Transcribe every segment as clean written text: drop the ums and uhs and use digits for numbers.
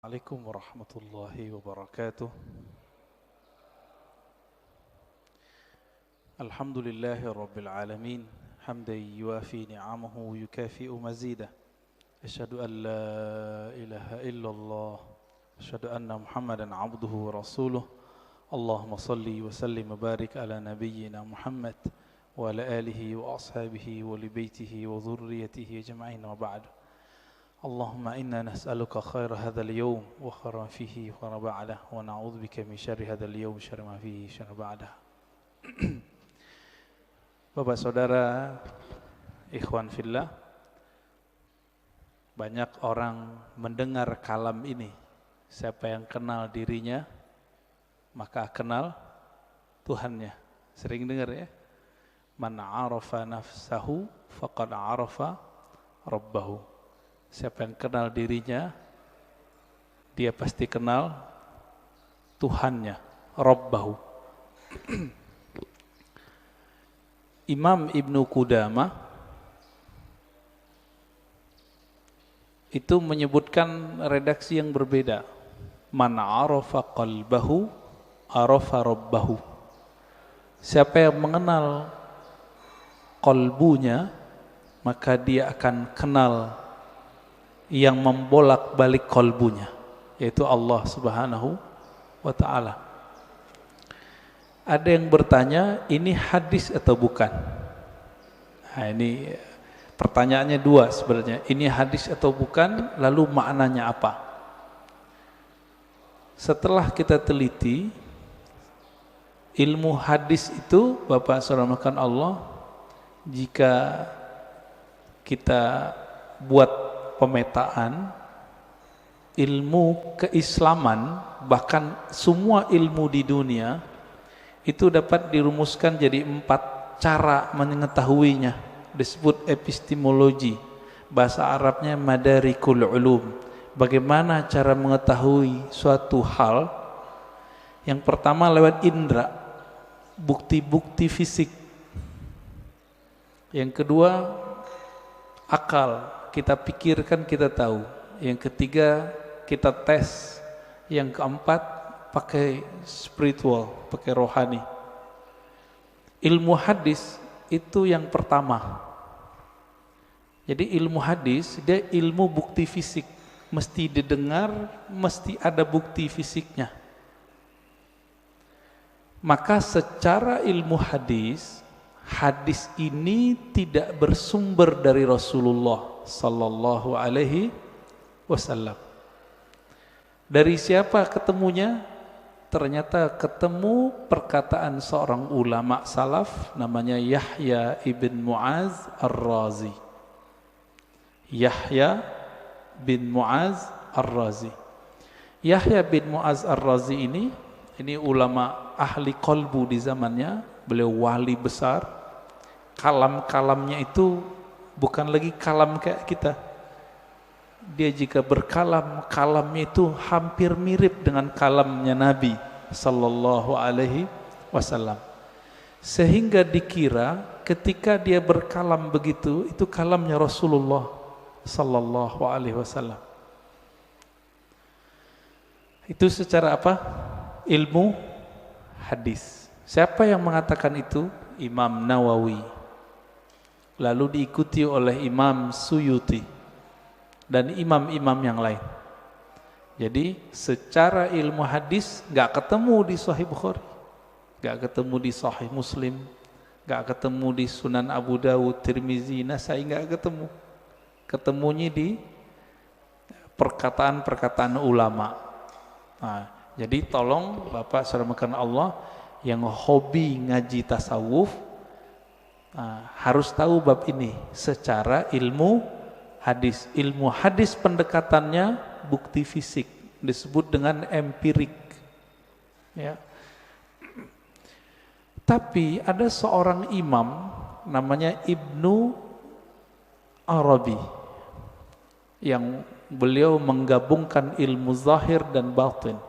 عليكم ورحمة الله وبركاته. الحمد لله رب العالمين حمدا يوافي نعمه ويكافئ مزيده. أشهد أن لا إله إلا الله، أشهد أن محمدا عبده ورسوله. اللهم صل وسلم وبارك على نبينا محمد وعلى آله وأصحابه ولبيته وذريته أجمعين وبعد. اللهم إنا نسألك خير هذا اليوم وخير ما فيه وخير ما بعده ونعوذ بك من شر هذا اليوم شر ما فيه شر ما بعده. Bapak saudara, ikhwan fillah, banyak orang mendengar kalam ini. Siapa yang kenal dirinya, maka kenal Tuhannya. Sering dengar ya? Man arafa nafsahu faqad arafa rabbahu. Siapa yang kenal dirinya, dia pasti kenal Tuhannya, Rabbahu. Imam Ibnu Qudamah itu menyebutkan redaksi yang berbeda. Man arafa qalbahu, arafa Rabbahu. Siapa yang mengenal qalbunya, maka dia akan kenal yang membolak-balik kalbunya, yaitu Allah Subhanahu wa ta'ala. Ada yang bertanya, ini hadis atau bukan? Nah, ini pertanyaannya dua sebenarnya. Ini hadis atau bukan, lalu maknanya apa? Setelah kita teliti, ilmu hadis itu, Bapak saudara makan Allah, jika kita buat pemetaan ilmu keislaman, bahkan semua ilmu di dunia itu dapat dirumuskan jadi 4 cara mengetahuinya, disebut epistemologi, bahasa Arabnya madarikul ulum. Bagaimana cara mengetahui suatu hal? Yang pertama lewat indera, bukti-bukti fisik. Yang kedua akal, kita pikirkan, kita tahu. Yang ketiga kita tes. Yang keempat pakai spiritual, pakai rohani. Ilmu hadis itu yang pertama. Jadi ilmu hadis dia ilmu bukti fisik, mesti didengar, mesti ada bukti fisiknya. Maka secara ilmu hadis, hadis ini tidak bersumber dari Rasulullah sallallahu alaihi wasallam. Dari siapa ketemunya? Ternyata ketemu perkataan seorang ulama salaf namanya Yahya ibn Mu'az ar-Razi. Yahya bin Mu'az ar-Razi. Yahya bin Mu'az ar-Razi ini ulama ahli qalbu di zamannya. Beliau wali besar. Kalam-kalamnya itu bukan lagi kalam kayak kita. Dia jika berkalam, kalamnya itu hampir mirip dengan kalamnya Nabi sallallahu alaihi wasallam. Sehingga dikira ketika dia berkalam begitu, itu kalamnya Rasulullah sallallahu alaihi wasallam. Itu secara apa? Ilmu hadis. Siapa yang mengatakan itu? Imam Nawawi. Lalu diikuti oleh Imam Suyuti dan imam-imam yang lain. Jadi secara ilmu hadis gak ketemu di Sahih Bukhari, gak ketemu di Sahih Muslim, gak ketemu di Sunan Abu Dawud, Tirmizi, Nasai, gak ketemu. Ketemunya di perkataan-perkataan ulama. Nah, jadi tolong Bapak saudara makan Allah yang hobi ngaji tasawuf, harus tahu bab ini secara ilmu hadis. Ilmu hadis pendekatannya bukti fisik, disebut dengan empirik ya. Tapi ada seorang imam namanya Ibnu Arabi yang beliau menggabungkan ilmu zahir dan batin.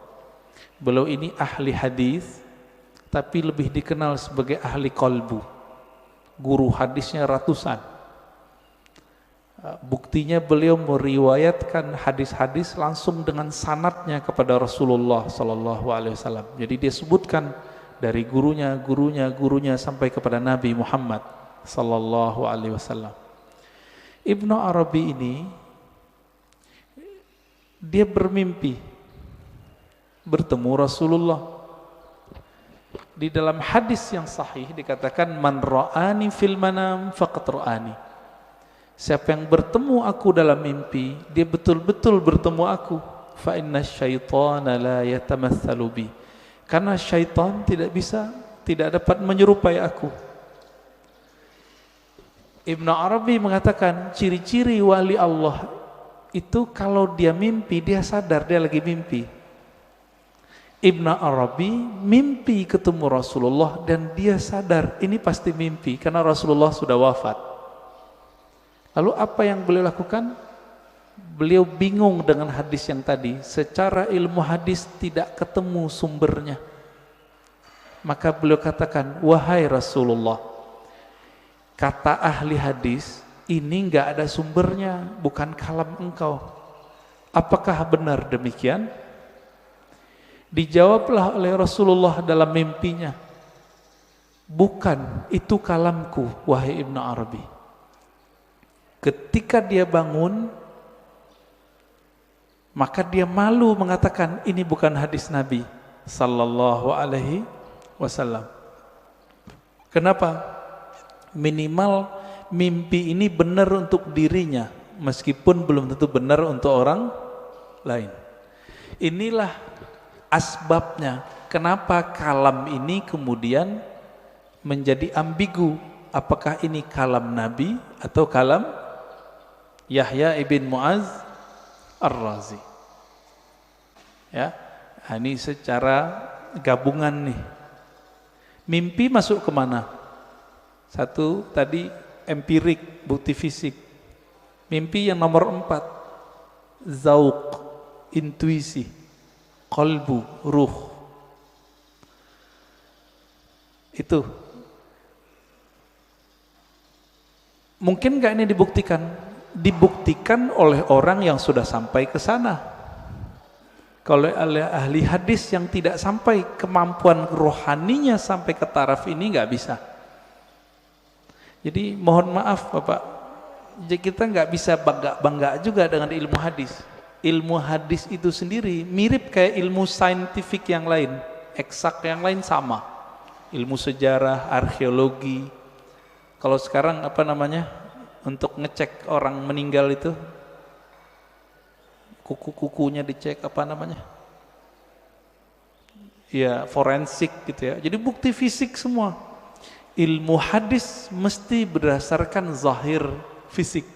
Beliau ini ahli hadis, tapi lebih dikenal sebagai ahli qalbu. Guru hadisnya ratusan. Buktinya beliau meriwayatkan hadis-hadis langsung dengan sanadnya kepada Rasulullah sallallahu alaihi wasallam. Jadi dia sebutkan dari gurunya sampai kepada Nabi Muhammad sallallahu alaihi wasallam. Ibnu Arabi ini dia bermimpi bertemu Rasulullah. Di dalam hadis yang sahih dikatakan man ra'ani fil manam faqad ra'ani. Siapa yang bertemu aku dalam mimpi, dia betul-betul bertemu aku. Fa inna syaitana la yatamatsalu bi. Karena syaitan tidak dapat menyerupai aku. Ibnu Arabi mengatakan ciri-ciri wali Allah itu kalau dia mimpi, dia sadar dia lagi mimpi. Ibnu Arabi mimpi ketemu Rasulullah dan dia sadar ini pasti mimpi karena Rasulullah sudah wafat. Lalu apa yang beliau lakukan? Beliau bingung dengan hadis yang tadi. Secara ilmu hadis tidak ketemu sumbernya. Maka beliau katakan, wahai Rasulullah, kata ahli hadis, ini enggak ada sumbernya, bukan kalam engkau. Apakah benar demikian? Dijawablah oleh Rasulullah dalam mimpinya, bukan, itu kalamku, wahai Ibnu Arabi. Ketika dia bangun, maka dia malu mengatakan ini bukan hadis Nabi sallallahu alaihi wasallam. Kenapa? Minimal mimpi ini benar untuk dirinya, meskipun belum tentu benar untuk orang lain. Inilah asbabnya kenapa kalam ini kemudian menjadi ambigu. Apakah ini kalam Nabi atau kalam Yahya ibn Mu'az Ar-Razi? Ya, ini secara gabungan nih. Mimpi masuk kemana? Satu tadi empirik, bukti fisik. Mimpi yang nomor 4, zauq, intuisi, qalbu, ruh. Itu mungkin gak ini dibuktikan? Dibuktikan oleh orang yang sudah sampai ke sana. Kalau oleh ahli hadis yang tidak sampai, kemampuan rohaninya sampai ke taraf ini nggak bisa. Jadi mohon maaf Bapak, kita nggak bisa bangga juga dengan ilmu hadis. Ilmu hadis itu sendiri mirip kayak ilmu saintifik yang lain, eksak yang lain sama. Ilmu sejarah, arkeologi. Kalau sekarang apa namanya? Untuk ngecek orang meninggal itu, kuku-kukunya dicek apa namanya? Ya forensik gitu ya. Jadi bukti fisik semua. Ilmu hadis mesti berdasarkan zahir fisik.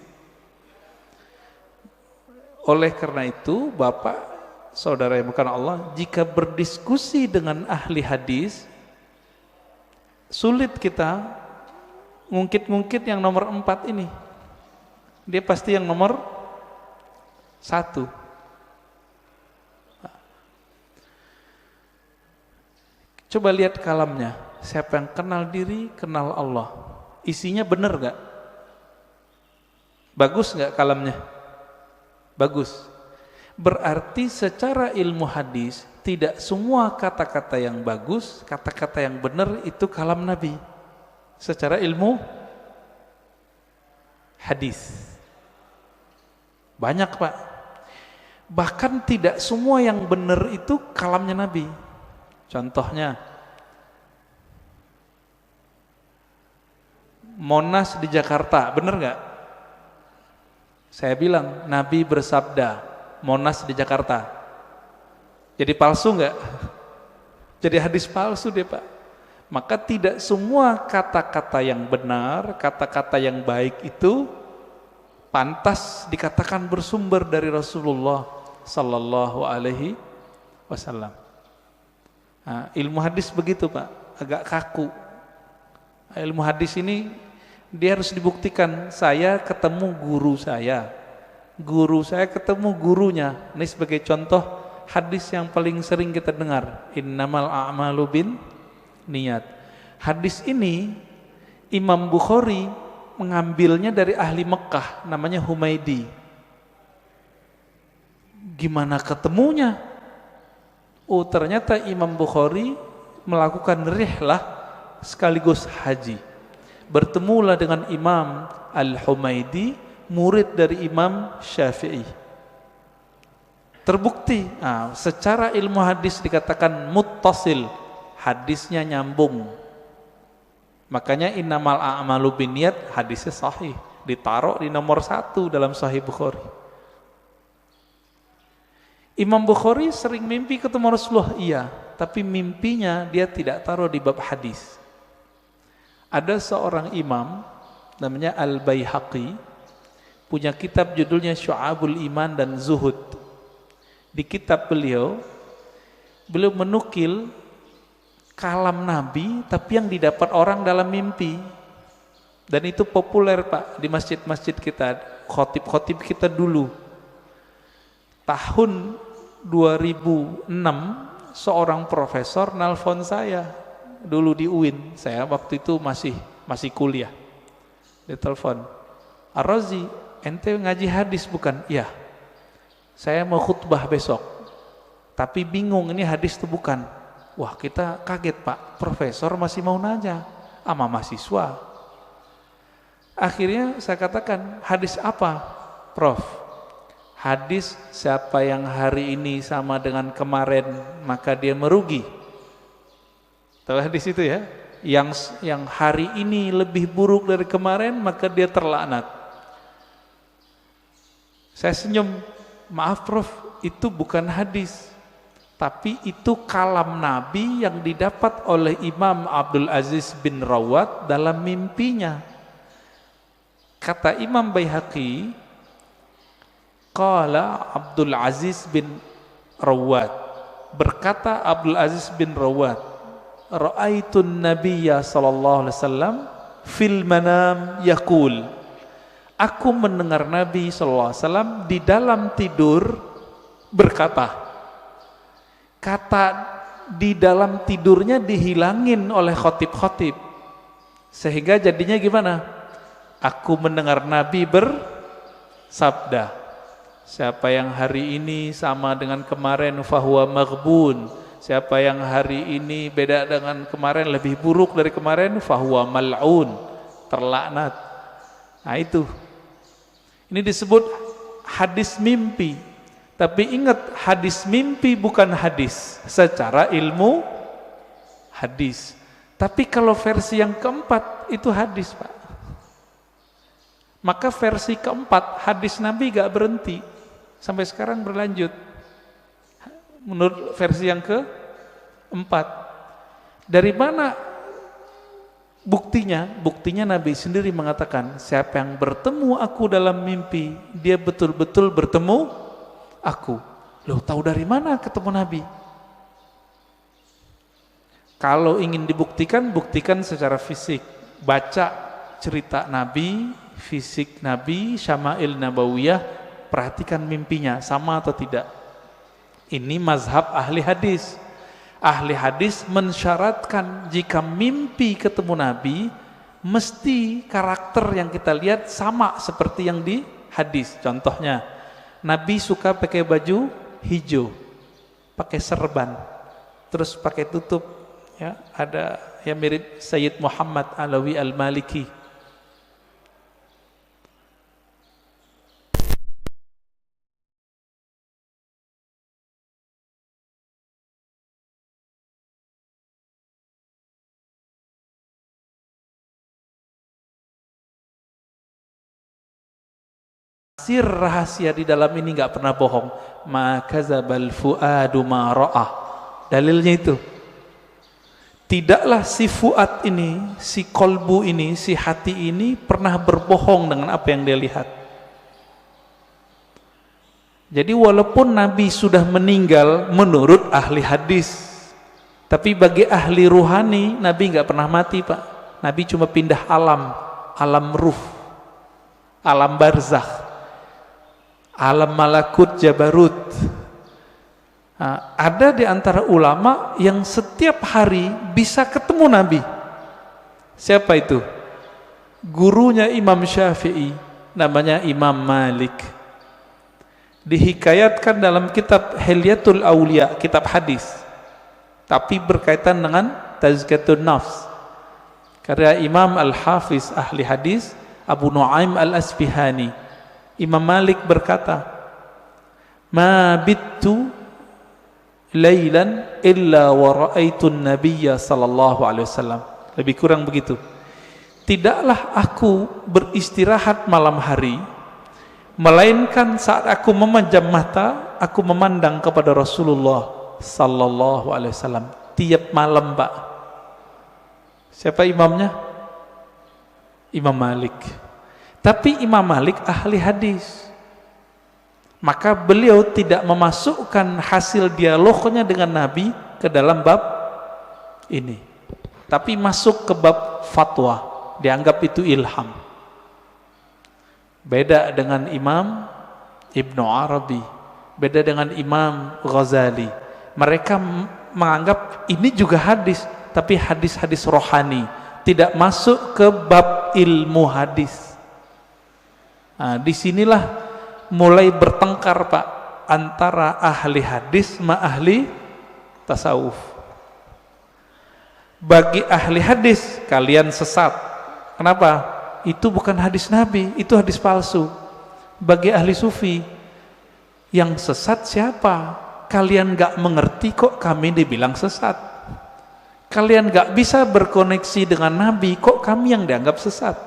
Oleh karena itu, Bapak, saudara yang bukan Allah, jika berdiskusi dengan ahli hadis, sulit kita ngungkit-ngungkit yang nomor 4 ini. Dia pasti yang nomor 1. Coba lihat kalamnya. Siapa yang kenal diri, kenal Allah. Isinya benar gak? Bagus gak kalamnya? Bagus. Berarti secara ilmu hadis, tidak semua kata-kata yang bagus, kata-kata yang benar itu kalam Nabi. Secara ilmu hadis banyak Pak. Bahkan tidak semua yang benar itu kalamnya Nabi. Contohnya Monas di Jakarta, benar nggak? Saya bilang Nabi bersabda Monas di Jakarta. Jadi palsu nggak? Jadi hadis palsu deh Pak. Maka tidak semua kata-kata yang benar, kata-kata yang baik itu pantas dikatakan bersumber dari Rasulullah sallallahu alaihi wasallam. Nah, ilmu hadis begitu Pak, agak kaku. Ilmu hadis ini dia harus dibuktikan. Saya ketemu guru saya ketemu gurunya. Ini sebagai contoh hadis yang paling sering kita dengar, innamal a'malu bin niat. Hadis ini Imam Bukhari mengambilnya dari ahli Mekah, namanya Humaidi. Gimana ketemunya? Oh, ternyata Imam Bukhari melakukan rihlah sekaligus haji. Bertemulah dengan Imam Al-Humaidi, murid dari Imam Syafi'i. Terbukti, secara ilmu hadis dikatakan muttasil, hadisnya nyambung. Makanya innamal a'malu binniyat, hadisnya sahih, ditaruh di nomor 1 dalam Sahih Bukhari. Imam Bukhari sering mimpi ketemu Rasulullah, iya, tapi mimpinya dia tidak taruh di bab hadis. Ada seorang imam namanya Al-Baihaqi, punya kitab judulnya Syu'abul Iman dan Zuhud. Di kitab beliau menukil kalam Nabi tapi yang didapat orang dalam mimpi. Dan itu populer Pak di masjid-masjid kita, khotib-khotib kita dulu. Tahun 2006 seorang profesor nelfon saya dulu di UIN. Saya waktu itu masih kuliah. Dia telepon, "Ar-Razi, ente ngaji hadis bukan?" "Iya. Saya mau khutbah besok. Tapi bingung ini hadis itu bukan." Wah, kita kaget Pak, profesor masih mau nanya sama mahasiswa. Akhirnya saya katakan, "Hadis apa, Prof?" "Hadis siapa yang hari ini sama dengan kemarin maka dia merugi." Tahu hadis itu ya? Yang hari ini lebih buruk dari kemarin maka dia terlaknat. Saya senyum, "Maaf Prof, itu bukan hadis. Tapi itu kalam Nabi yang didapat oleh Imam Abdul Aziz bin Rawat dalam mimpinya." Kata Imam Baihaqi, qala Abdul Aziz bin Rawat, berkata Abdul Aziz bin Rawat, "Ra'aitun Nabiyya sallallahu alaihi wasallam fil manam yaqul." Aku mendengar Nabi sallallahu alaihi wasallam di dalam tidur berkata. Kata di dalam tidurnya dihilangin oleh khotib-khotib. Sehingga jadinya gimana? Aku mendengar Nabi bersabda, "Siapa yang hari ini sama dengan kemarin fahuwa maghbun." Siapa yang hari ini beda dengan kemarin, lebih buruk dari kemarin, fahuwa mal'un, terlaknat. Nah itu. Ini disebut hadis mimpi. Tapi ingat, hadis mimpi bukan hadis secara ilmu hadis. Tapi kalau versi yang keempat itu hadis Pak. Maka versi keempat hadis Nabi gak berhenti. Sampai sekarang berlanjut. Menurut versi yang keempat. Dari mana buktinya? Buktinya Nabi sendiri mengatakan, siapa yang bertemu aku dalam mimpi, dia betul-betul bertemu aku. Loh, tahu dari mana ketemu Nabi? Kalau ingin dibuktikan, buktikan secara fisik. Baca cerita Nabi, fisik Nabi, Syama'il Nabawiyah, perhatikan mimpinya, sama atau tidak. Ini mazhab ahli hadis. Ahli hadis mensyaratkan jika mimpi ketemu Nabi, mesti karakter yang kita lihat sama seperti yang di hadis. Contohnya, Nabi suka pakai baju hijau, pakai serban, terus pakai tutup, ya, ada yang mirip Sayyid Muhammad Alawi Al-Maliki. Sir rahasia di dalam ini nggak pernah bohong. Ma kadzabal fuadu ma ra'ah. Dalilnya itu. Tidaklah si fuad ini, si kolbu ini, si hati ini pernah berbohong dengan apa yang dia lihat. Jadi walaupun Nabi sudah meninggal menurut ahli hadis, tapi bagi ahli ruhani Nabi nggak pernah mati Pak. Nabi cuma pindah alam, alam ruh, alam barzakh, alam malakut jabarut. Nah, ada di antara ulama yang setiap hari bisa ketemu Nabi. Siapa itu? gurunya Imam Syafi'i, namanya Imam Malik. Dihikayatkan dalam kitab Hilyatul Aulia, kitab hadis, tapi berkaitan dengan Tazkiyatun Nafs, karya Imam Al-Hafiz ahli hadis Abu Nu'aim Al-Asfihani. Imam Malik berkata, ma bittu lailan illa wa ra'aitun nabiyya sallallahu alaihi wasallam. Lebih kurang begitu. Tidaklah aku beristirahat malam hari, melainkan saat aku memejam mata, aku memandang kepada Rasulullah sallallahu alaihi wasallam tiap malam, Pak. Siapa imamnya? Imam Malik. Tapi Imam Malik ahli hadis, maka beliau tidak memasukkan hasil dialognya dengan Nabi ke dalam bab ini, tapi masuk ke bab fatwa, dianggap itu ilham. Beda dengan Imam Ibnu Arabi, beda dengan Imam Ghazali. Mereka menganggap ini juga hadis, tapi hadis-hadis rohani, tidak masuk ke bab ilmu hadis. Nah, disinilah mulai bertengkar, Pak, antara ahli hadis sama ahli tasawuf. Bagi ahli hadis, kalian sesat. Kenapa? Itu bukan hadis Nabi, itu hadis palsu. Bagi ahli sufi, yang sesat siapa? Kalian gak mengerti kok kami dibilang sesat. Kalian gak bisa berkoneksi dengan Nabi, kok kami yang dianggap sesat.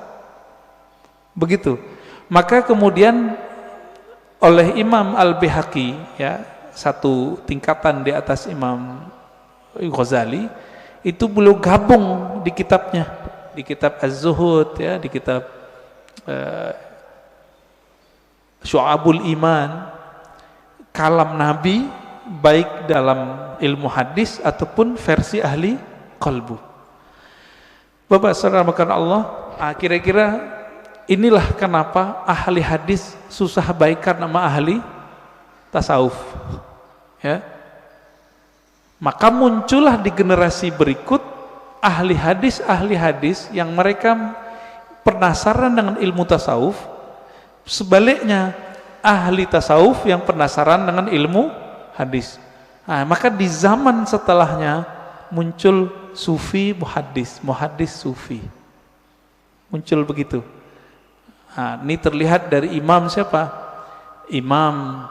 Begitu. Maka kemudian oleh Imam Al-Baihaqi, ya, satu tingkatan di atas Imam Ghazali, itu beliau gabung di kitabnya, di kitab Az-Zuhud, ya, di kitab Syu'abul Iman, kalam Nabi baik dalam ilmu hadis ataupun versi ahli qalbu. Bapak saudara makan Allah, kira-kira inilah kenapa ahli hadis susah baikan sama ahli tasawuf, ya. Maka muncullah di generasi berikut ahli hadis yang mereka penasaran dengan ilmu tasawuf. Sebaliknya ahli tasawuf yang penasaran dengan ilmu hadis. Nah, maka di zaman setelahnya muncul sufi muhaddis, muhaddis sufi. Muncul begitu. Nah, ini terlihat dari imam siapa? Imam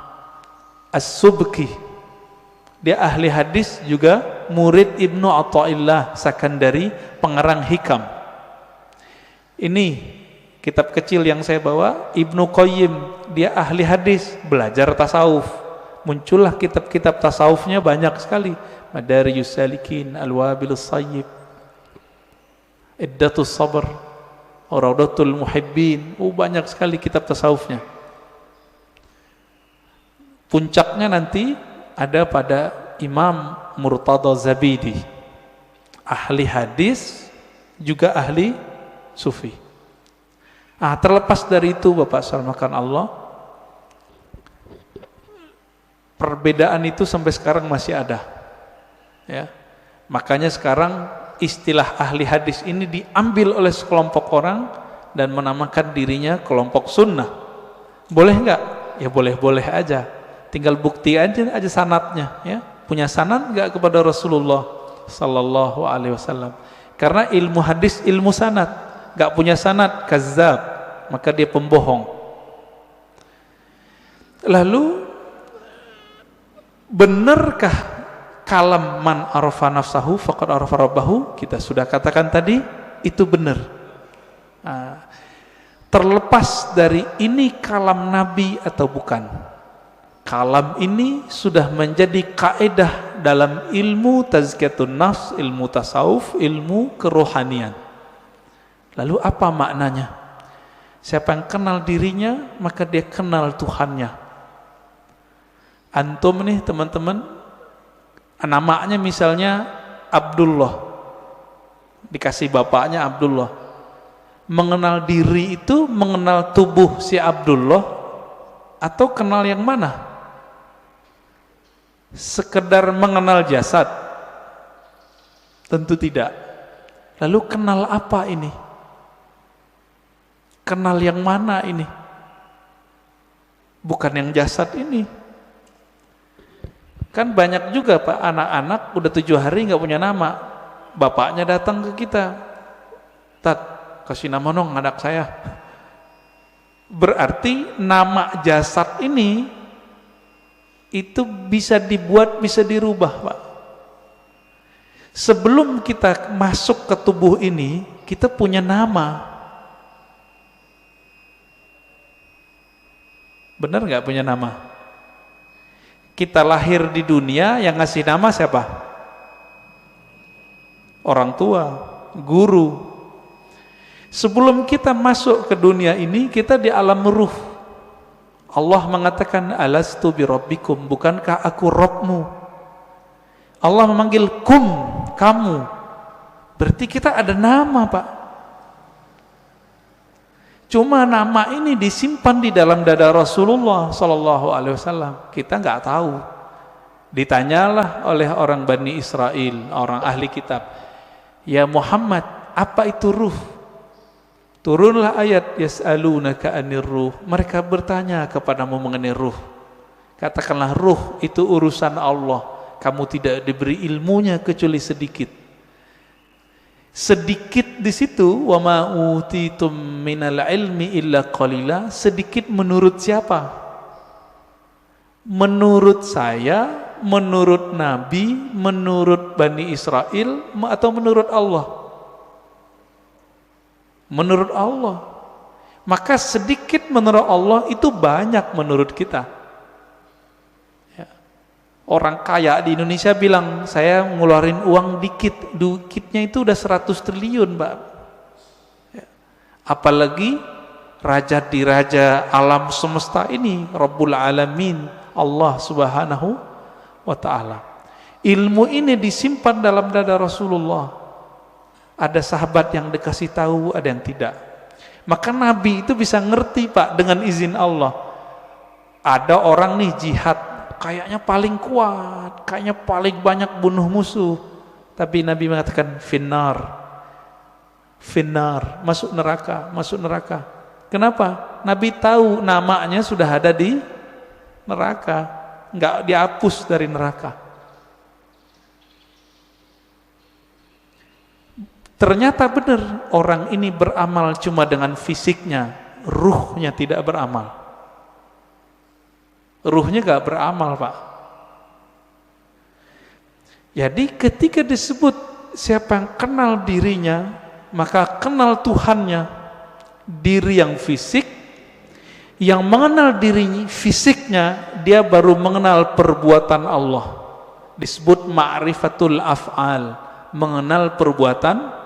As-Subki. Dia ahli hadis juga murid Ibnu Athaillah Sakandari, pengarang Hikam. Ini kitab kecil yang saya bawa, Ibnu Qayyim, dia ahli hadis, belajar tasawuf. Muncullah kitab-kitab tasawufnya banyak sekali. Madarijus Salikin, Al-Wabilus Sayyib, Iddatus Sabr, Raudatul Muhibbin. Banyak sekali kitab tasawufnya. Puncaknya nanti ada pada Imam Murtada Zabidi, ahli hadis juga ahli sufi. Terlepas dari itu, Bapak sarmakan Allah, perbedaan itu sampai sekarang masih ada, ya. Makanya sekarang istilah ahli hadis ini diambil oleh sekelompok orang dan menamakan dirinya kelompok sunnah. Boleh enggak? Ya boleh-boleh aja. Tinggal bukti aja sanadnya, ya. Punya sanad enggak kepada Rasulullah sallallahu alaihi wasallam? Karena ilmu hadis ilmu sanad. Enggak punya sanad, kazzab, maka dia pembohong. Lalu benarkah kalam man arafa nafsahu faqad arafa rabbahu? Kita sudah katakan tadi, itu benar. Terlepas dari ini kalam Nabi atau bukan, kalam ini sudah menjadi kaidah dalam ilmu tazkiyatun nafs, ilmu tasawuf, ilmu kerohanian. Lalu apa maknanya? Siapa yang kenal dirinya, maka dia kenal Tuhannya. Antum nih teman-teman, namanya misalnya Abdullah, dikasih bapaknya Abdullah. Mengenal diri itu mengenal tubuh si Abdullah atau kenal yang mana? Sekedar mengenal jasad? Tentu tidak. Lalu kenal apa ini? Kenal yang mana ini? Bukan yang jasad ini. Kan banyak juga Pak, anak-anak udah 7 hari nggak punya nama. Bapaknya datang ke kita, Tat, kasih nama dong anak saya. Berarti nama jasad ini itu bisa dibuat, bisa dirubah Pak. Sebelum kita masuk ke tubuh ini, kita punya nama. Benar nggak punya nama? Kita lahir di dunia, yang ngasih nama siapa? Orang tua, guru. Sebelum kita masuk ke dunia ini, kita di alam ruh. Allah mengatakan, alastu bi rabbikum, bukankah aku Rabbmu? Allah memanggil kum, kamu. Berarti kita ada nama Pak. Cuma nama ini disimpan di dalam dada Rasulullah Sallallahu Alaihi Wasallam. Kita nggak tahu. Ditanyalah oleh orang Bani Israel, orang ahli kitab, ya Muhammad, apa itu ruh? Turunlah ayat yas'alunaka 'anir ruh. Mereka bertanya kepadamu mengenai ruh. Katakanlah ruh itu urusan Allah. Kamu tidak diberi ilmunya kecuali sedikit. Sedikit di situ, wa ma utitum minal ilmi illa qalila. Sedikit menurut siapa? Menurut saya, menurut Nabi, menurut Bani Israel, atau menurut Allah? Menurut Allah. Maka sedikit menurut Allah itu banyak menurut kita. Ya. Orang kaya di Indonesia bilang, saya ngeluarin uang dikit. Dikitnya itu udah 100 triliun Mbak. Ya. Apalagi raja di raja alam semesta ini, Rabbul Alamin, Allah Subhanahu wa ta'ala. Ilmu ini disimpan dalam dada Rasulullah. Ada sahabat yang dikasih tahu, ada yang tidak. Maka Nabi itu bisa ngerti Pak, dengan izin Allah. Ada orang nih jihad, kayaknya paling kuat, kayaknya paling banyak bunuh musuh. Tapi Nabi mengatakan finnar, finnar, masuk neraka, masuk neraka. Kenapa? Nabi tahu namanya sudah ada di neraka, nggak dihapus dari neraka. Ternyata benar, orang ini beramal cuma dengan fisiknya, ruhnya tidak beramal. Ruhnya gak beramal Pak. Jadi ketika disebut siapa yang kenal dirinya, maka kenal Tuhannya. Diri yang fisik, yang mengenal diri fisiknya, dia baru mengenal perbuatan Allah. Disebut ma'rifatul af'al, mengenal perbuatan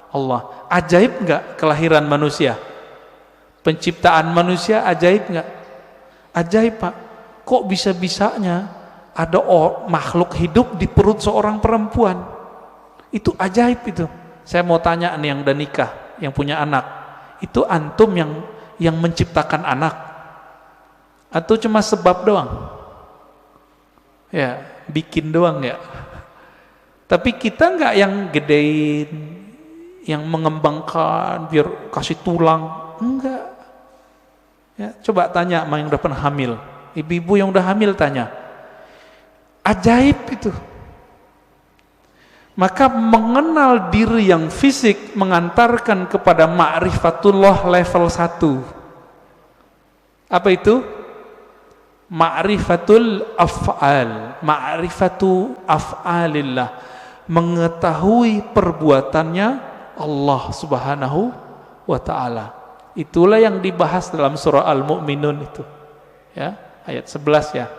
Allah. Ajaib enggak kelahiran manusia? Penciptaan manusia ajaib enggak? Ajaib Pak. Kok bisa-bisanya ada makhluk hidup di perut seorang perempuan? Itu ajaib itu. Saya mau tanya nih yang udah nikah, yang punya anak. Itu antum yang menciptakan anak? Atau cuma sebab doang? Ya, bikin doang ya. Tapi kita enggak yang gedein, yang mengembangkan biar kasih tulang, enggak. Ya, coba tanya sama yang udah pernah hamil, ibu-ibu yang udah hamil tanya, ajaib itu. Maka mengenal diri yang fisik mengantarkan kepada ma'rifatullah level 1. Apa itu? Ma'rifatul af'al, ma'rifatu af'alillah, mengetahui perbuatannya Allah Subhanahu wa ta'ala. Itulah yang dibahas dalam surah Al-Mu'minun itu. Ya, ayat 11 ya.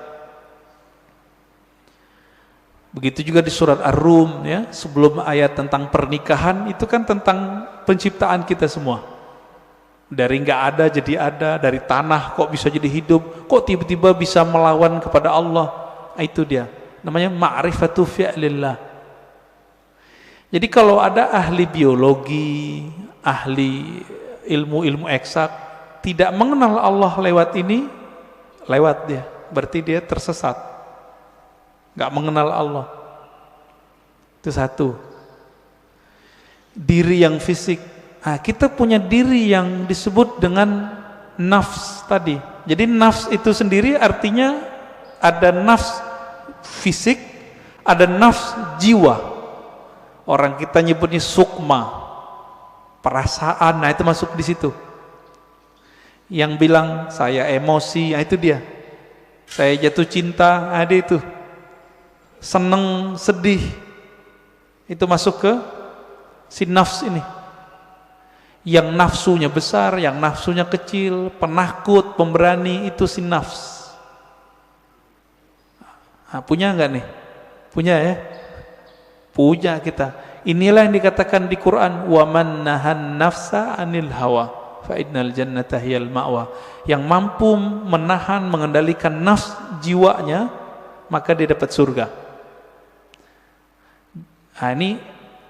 Begitu juga di surat Ar-Rum ya, sebelum ayat tentang pernikahan itu kan tentang penciptaan kita semua. Dari nggak ada jadi ada, dari tanah kok bisa jadi hidup, kok tiba-tiba bisa melawan kepada Allah. Itu dia. Namanya ma'rifatu fi'lillah. Jadi kalau ada ahli biologi, ahli ilmu-ilmu eksak tidak mengenal Allah lewat ini, lewat dia, berarti dia tersesat, nggak mengenal Allah. Itu satu. Diri yang fisik, Nah, kita punya diri yang disebut dengan nafs tadi. Jadi nafs itu sendiri artinya ada nafs fisik, ada nafs jiwa. Orang kita nyebutnya sukma, perasaan. Nah, itu masuk di situ. Yang bilang saya emosi, nah itu dia. Saya jatuh cinta, ada itu. Seneng, sedih, itu masuk ke si nafs ini. Yang nafsunya besar, yang nafsunya kecil, penakut, pemberani, itu si nafs. Nah, punya enggak nih? Punya ya? Punya kita. Inilah yang dikatakan di Quran, wa man nahan nafsa anil hawa fa innal jannata hiyal ma'wa. Yang mampu menahan, mengendalikan nafs jiwanya, maka dia dapat surga. Nah, ini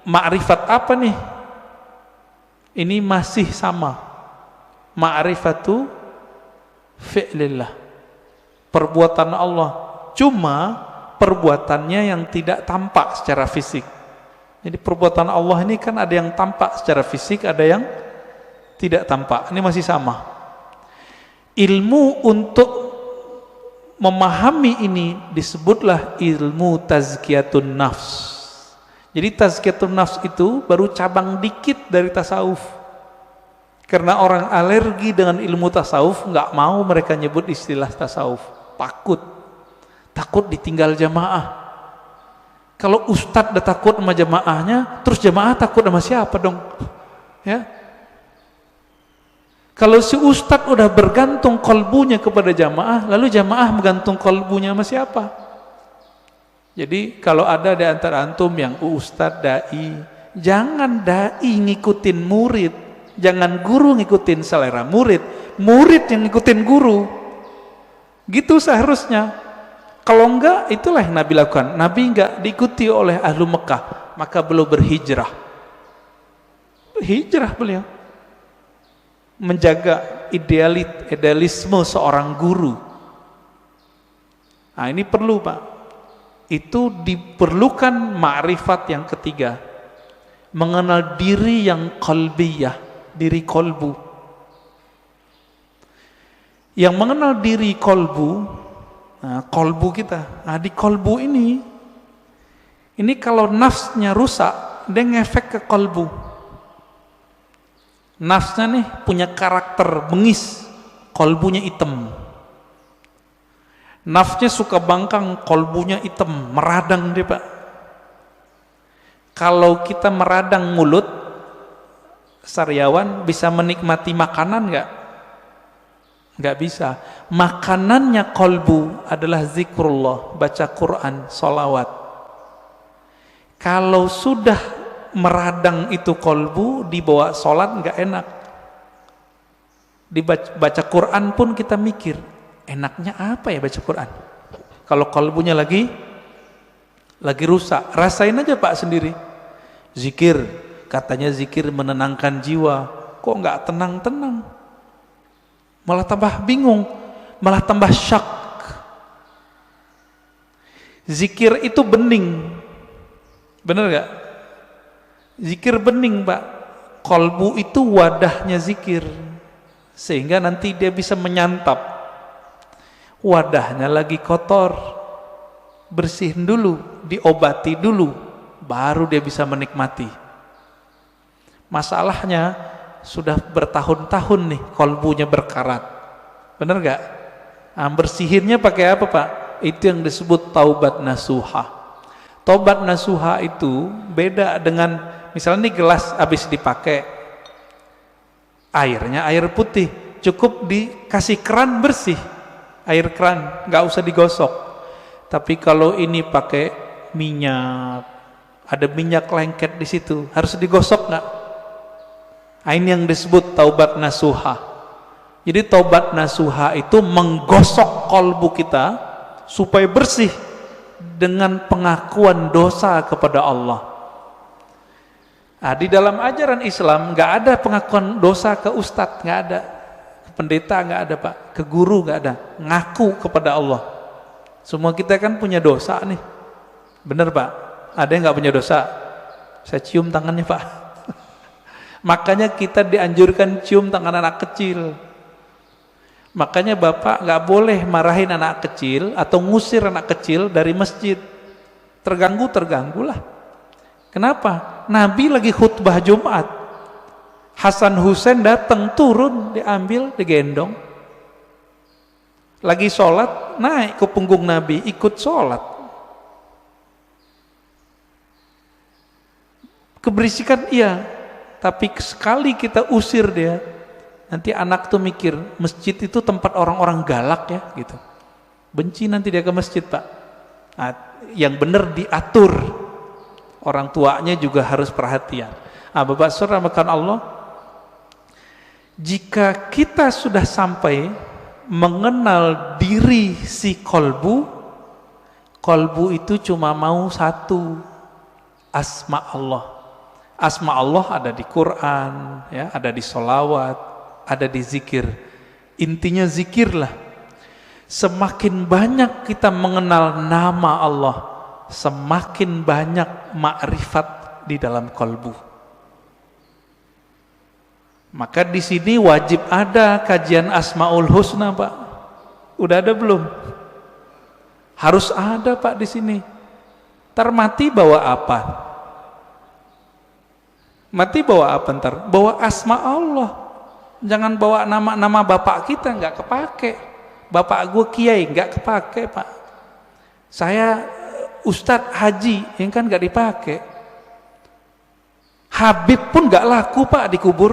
ma'rifat apa nih? Ini masih sama. Ma'rifatu fi'lillah. Perbuatan Allah. Cuma perbuatannya yang tidak tampak secara fisik. Jadi perbuatan Allah ini kan ada yang tampak secara fisik, ada yang tidak tampak. Ini masih sama. Ilmu untuk memahami ini disebutlah ilmu tazkiyatun nafs. Jadi tazkiyatun nafs itu baru cabang dikit dari tasawuf. Karena orang alergi dengan ilmu tasawuf, nggak mau mereka nyebut istilah tasawuf. Takut ditinggal jamaah. Kalau ustadz udah takut sama jamaahnya, terus jamaah takut sama siapa dong? Ya. Kalau si ustadz udah bergantung kolbunya kepada jamaah, lalu jamaah menggantung kolbunya sama siapa? Jadi kalau ada di antara antum yang ustadz, dai, jangan dai ngikutin murid, jangan guru ngikutin selera murid, murid yang ngikutin guru. Gitu seharusnya. Kalau enggak, itulah yang Nabi lakukan. Nabi enggak diikuti oleh ahlu Mekah, maka beliau berhijrah. Hijrah beliau. Menjaga idealisme seorang guru. Nah, ini perlu, Pak. Itu diperlukan ma'rifat yang ketiga, mengenal diri yang qalbiyah, diri kolbu. Yang mengenal diri kolbu, nah, kolbu kita, nah, di kolbu ini kalau nafsnya rusak, dia ngefek ke kolbu. Nafsnya nih punya karakter bengis, kolbunya hitam. Nafsnya suka bangkang, kolbunya hitam, meradang dia, Pak. Kalau kita meradang mulut, sariawan bisa menikmati makanan enggak? Enggak bisa. Makanannya kolbu adalah zikrullah, baca Quran, sholawat. Kalau sudah meradang itu kolbu, dibawa sholat enggak enak. Dibaca Quran pun kita mikir, enaknya apa ya baca Quran? Kalau kolbunya lagi rusak, rasain aja Pak sendiri. Zikir, katanya zikir menenangkan jiwa, kok nggak tenang-tenang, malah tambah bingung, malah tambah syak. Zikir itu bening, bener nggak? Zikir bening, Pak. Kolbu itu wadahnya zikir, sehingga nanti dia bisa menyantap. Wadahnya lagi kotor, bersihin dulu, diobati dulu, baru dia bisa menikmati. Masalahnya sudah bertahun-tahun nih kolbunya berkarat, bener gak? Nah, bersihinnya pakai apa, Pak? Itu yang disebut taubat nasuha. Taubat nasuha itu beda dengan, misalnya nih gelas habis dipakai, airnya air putih, cukup dikasih keran bersih, air keran, nggak usah digosok. Tapi kalau ini pakai minyak, ada minyak lengket di situ, harus digosok nggak? Nah, ini yang disebut taubat nasuha. Jadi taubat nasuha itu menggosok kolbu kita supaya bersih dengan pengakuan dosa kepada Allah. Nah, di dalam ajaran Islam nggak ada pengakuan dosa ke ustadz, nggak ada. Pendeta nggak ada, Pak. Ke guru nggak ada. Ngaku kepada Allah. Semua kita kan punya dosa nih, bener Pak? Ada yang nggak punya dosa? Saya cium tangannya, Pak. Makanya kita dianjurkan cium tangan anak kecil. Makanya bapak nggak boleh marahin anak kecil atau ngusir anak kecil dari masjid. Terganggulah. Kenapa? Nabi lagi khutbah Jumat. Hasan Husain datang, turun, diambil, digendong. Lagi sholat, naik ke punggung Nabi, ikut sholat. Keberisikan iya, tapi sekali kita usir dia, nanti anak tuh mikir masjid itu tempat orang-orang galak ya, gitu. Benci nanti dia ke masjid, Pak. Nah, yang benar diatur. Orang tuanya juga harus perhatian. Nah, Bapak Saudara makan Allah, jika kita sudah sampai mengenal diri si kolbu itu cuma mau satu, asma Allah. Asma Allah ada di Quran, ya, ada di sholawat, ada di zikir. Intinya zikirlah. Semakin banyak kita mengenal nama Allah, semakin banyak makrifat di dalam kolbu. Maka di sini wajib ada kajian Asmaul Husna, Pak. Udah ada belum? Harus ada, Pak, di sini. Ntar mati bawa apa? Mati bawa apa ntar? Bawa asma Allah. Jangan bawa nama-nama bapak kita, nggak kepake. Bapak gue kiai, nggak kepake, Pak. Saya Ustadz Haji, yang kan nggak dipakai. Habib pun nggak laku, Pak, dikubur.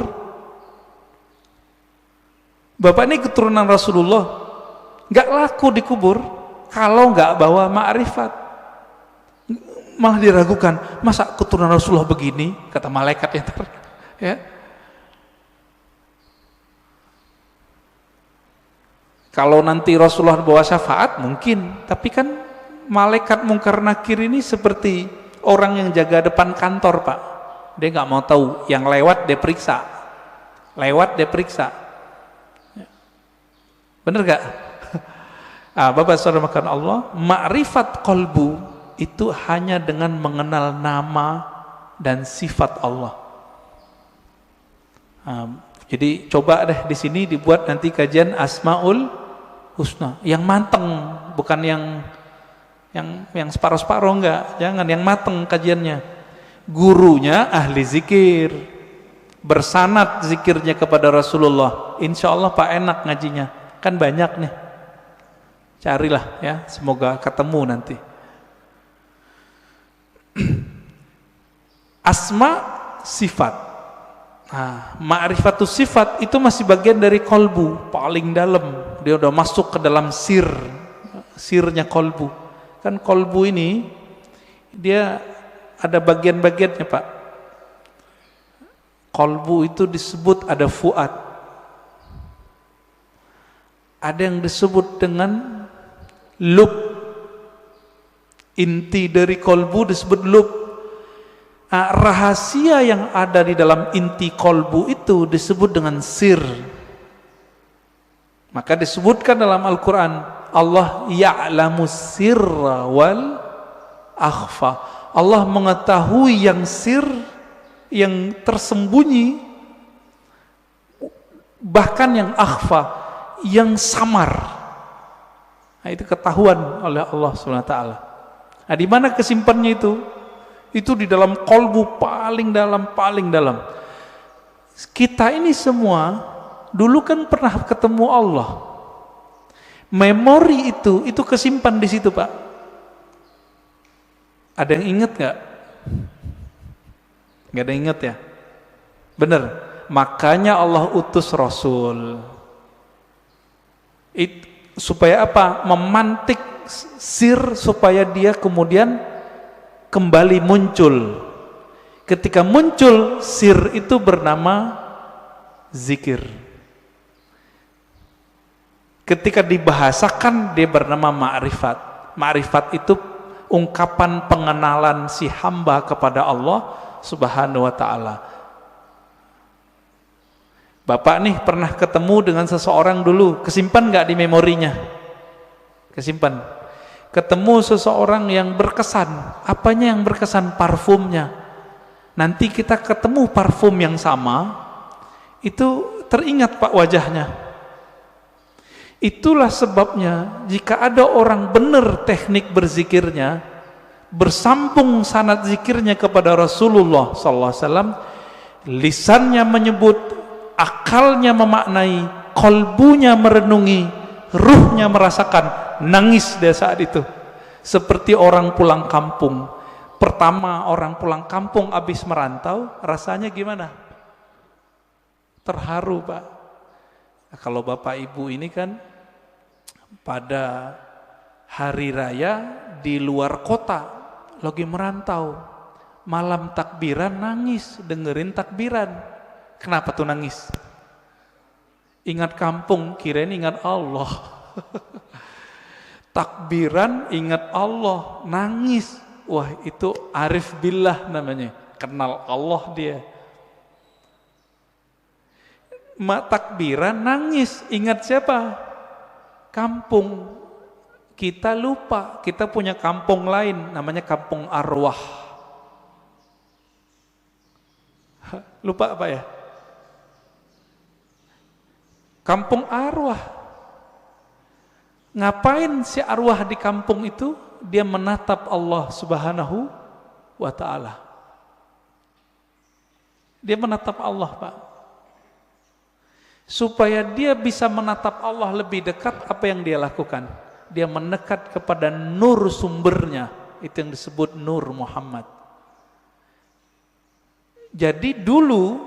Bapak ini keturunan Rasulullah, nggak laku dikubur kalau nggak bawa ma'rifat. Malah diragukan, masa keturunan Rasulullah begini, kata malaikat ya. Kalau nanti Rasulullah bawa syafaat mungkin, tapi kan malaikat Mungkar Nakir ini seperti orang yang jaga depan kantor, Pak. Dia nggak mau tahu, yang lewat dia periksa, bener gak? Bapak saudara makan Allah, ma'rifat kolbu itu hanya dengan mengenal nama dan sifat Allah. Jadi coba deh di sini dibuat nanti kajian Asmaul Husna yang mateng, bukan yang separuh-separuh, enggak. Jangan, yang mateng kajiannya. Gurunya ahli zikir, bersanad zikirnya kepada Rasulullah. Insya Allah Pak enak ngajinya. Kan banyak nih, carilah ya, semoga ketemu nanti. Asma sifat. Nah, ma'rifatus sifat itu masih bagian dari kolbu, paling dalam. Dia udah masuk ke dalam sirnya kolbu. Kan kolbu ini dia ada bagian-bagiannya, Pak. Kolbu itu disebut ada fuad. Ada yang disebut dengan lub. Inti dari kolbu disebut lub. Rahasia yang ada di dalam inti kolbu itu disebut dengan sir. Maka disebutkan dalam Al-Quran, Allah ya'lamu sirra wal akhfa. Allah mengetahui yang sir, yang tersembunyi, bahkan yang akhfa, yang samar. Nah, itu ketahuan oleh Allah SWT. Nah, di mana kesimpannya itu? Itu di dalam kolbu paling dalam. Kita ini semua dulu kan pernah ketemu Allah. Memori itu kesimpan di situ, Pak. Ada yang ingat nggak? Nggak ada yang ingat ya? Bener. Makanya Allah utus Rasul. Supaya apa? Memantik sir supaya dia kemudian kembali muncul. Ketika muncul sir itu bernama zikir. Ketika dibahasakan dia bernama ma'rifat. Ma'rifat itu ungkapan pengenalan si hamba kepada Allah Subhanahu wa ta'ala. Bapak nih pernah ketemu dengan seseorang dulu, kesimpan nggak di memorinya? Kesimpan. Ketemu seseorang yang berkesan, apanya yang berkesan? Parfumnya. Nanti kita ketemu parfum yang sama, itu teringat Pak wajahnya. Itulah sebabnya jika ada orang benar teknik berzikirnya, bersambung sanad zikirnya kepada Rasulullah sallallahu alaihi wasallam, lisannya menyebut, akalnya memaknai, kolbunya merenungi, ruhnya merasakan, nangis dia saat itu. Seperti orang pulang kampung. Pertama orang pulang kampung habis merantau, rasanya gimana? Terharu Pak. Nah, kalau Bapak Ibu ini kan pada hari raya di luar kota, lagi merantau, malam takbiran nangis, dengerin takbiran. Kenapa tuh nangis? Ingat kampung, kirain ingat Allah. Takbiran ingat Allah, nangis. Wah, itu arif billah namanya, kenal Allah dia. Takbiran nangis, ingat siapa? Kampung. Kita lupa, kita punya kampung lain, namanya kampung arwah. Lupa apa ya? Kampung arwah. Ngapain si arwah di kampung itu? Dia menatap Allah Subhanahu wa ta'ala. Dia menatap Allah Pak. Supaya dia bisa menatap Allah lebih dekat, apa yang dia lakukan? Dia mendekat kepada nur sumbernya. Itu yang disebut nur Muhammad. Jadi dulu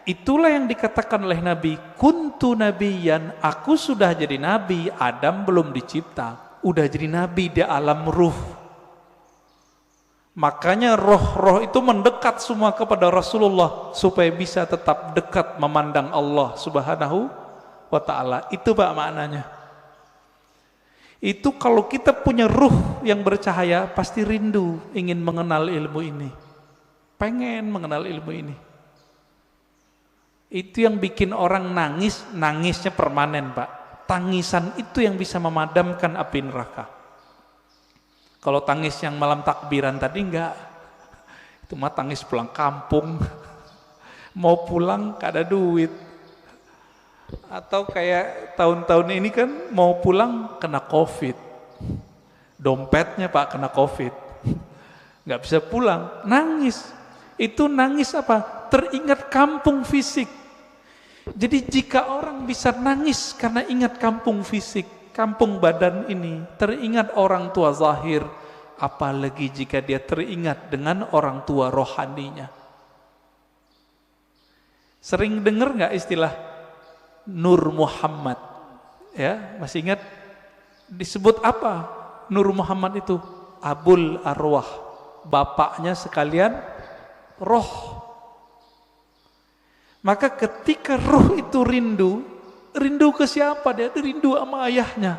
itulah yang dikatakan oleh Nabi, kuntu nabiyan, aku sudah jadi nabi, Adam belum dicipta, udah jadi nabi di alam ruh. Makanya roh-roh itu mendekat semua kepada Rasulullah supaya bisa tetap dekat memandang Allah Subhanahu wa ta'ala. Itu Pak maknanya. Itu kalau kita punya ruh yang bercahaya, pasti rindu ingin mengenal ilmu ini. Pengen mengenal ilmu ini. Itu yang bikin orang nangis, nangisnya permanen Pak. Tangisan itu yang bisa memadamkan api neraka. Kalau tangis yang malam takbiran tadi enggak. Itu mah tangis pulang kampung. Mau pulang gak ada duit. Atau kayak tahun-tahun ini kan mau pulang kena Covid. Dompetnya Pak kena Covid. Gak bisa pulang, nangis. Itu nangis apa? Teringat kampung fisik. Jadi jika orang bisa nangis karena ingat kampung fisik, kampung badan ini, teringat orang tua zahir, apalagi jika dia teringat dengan orang tua rohaninya. Sering dengar nggak istilah Nur Muhammad? Ya, masih ingat disebut apa? Nur Muhammad itu Abul Arwah, bapaknya sekalian roh. Maka ketika roh itu rindu ke siapa? Dia rindu sama ayahnya.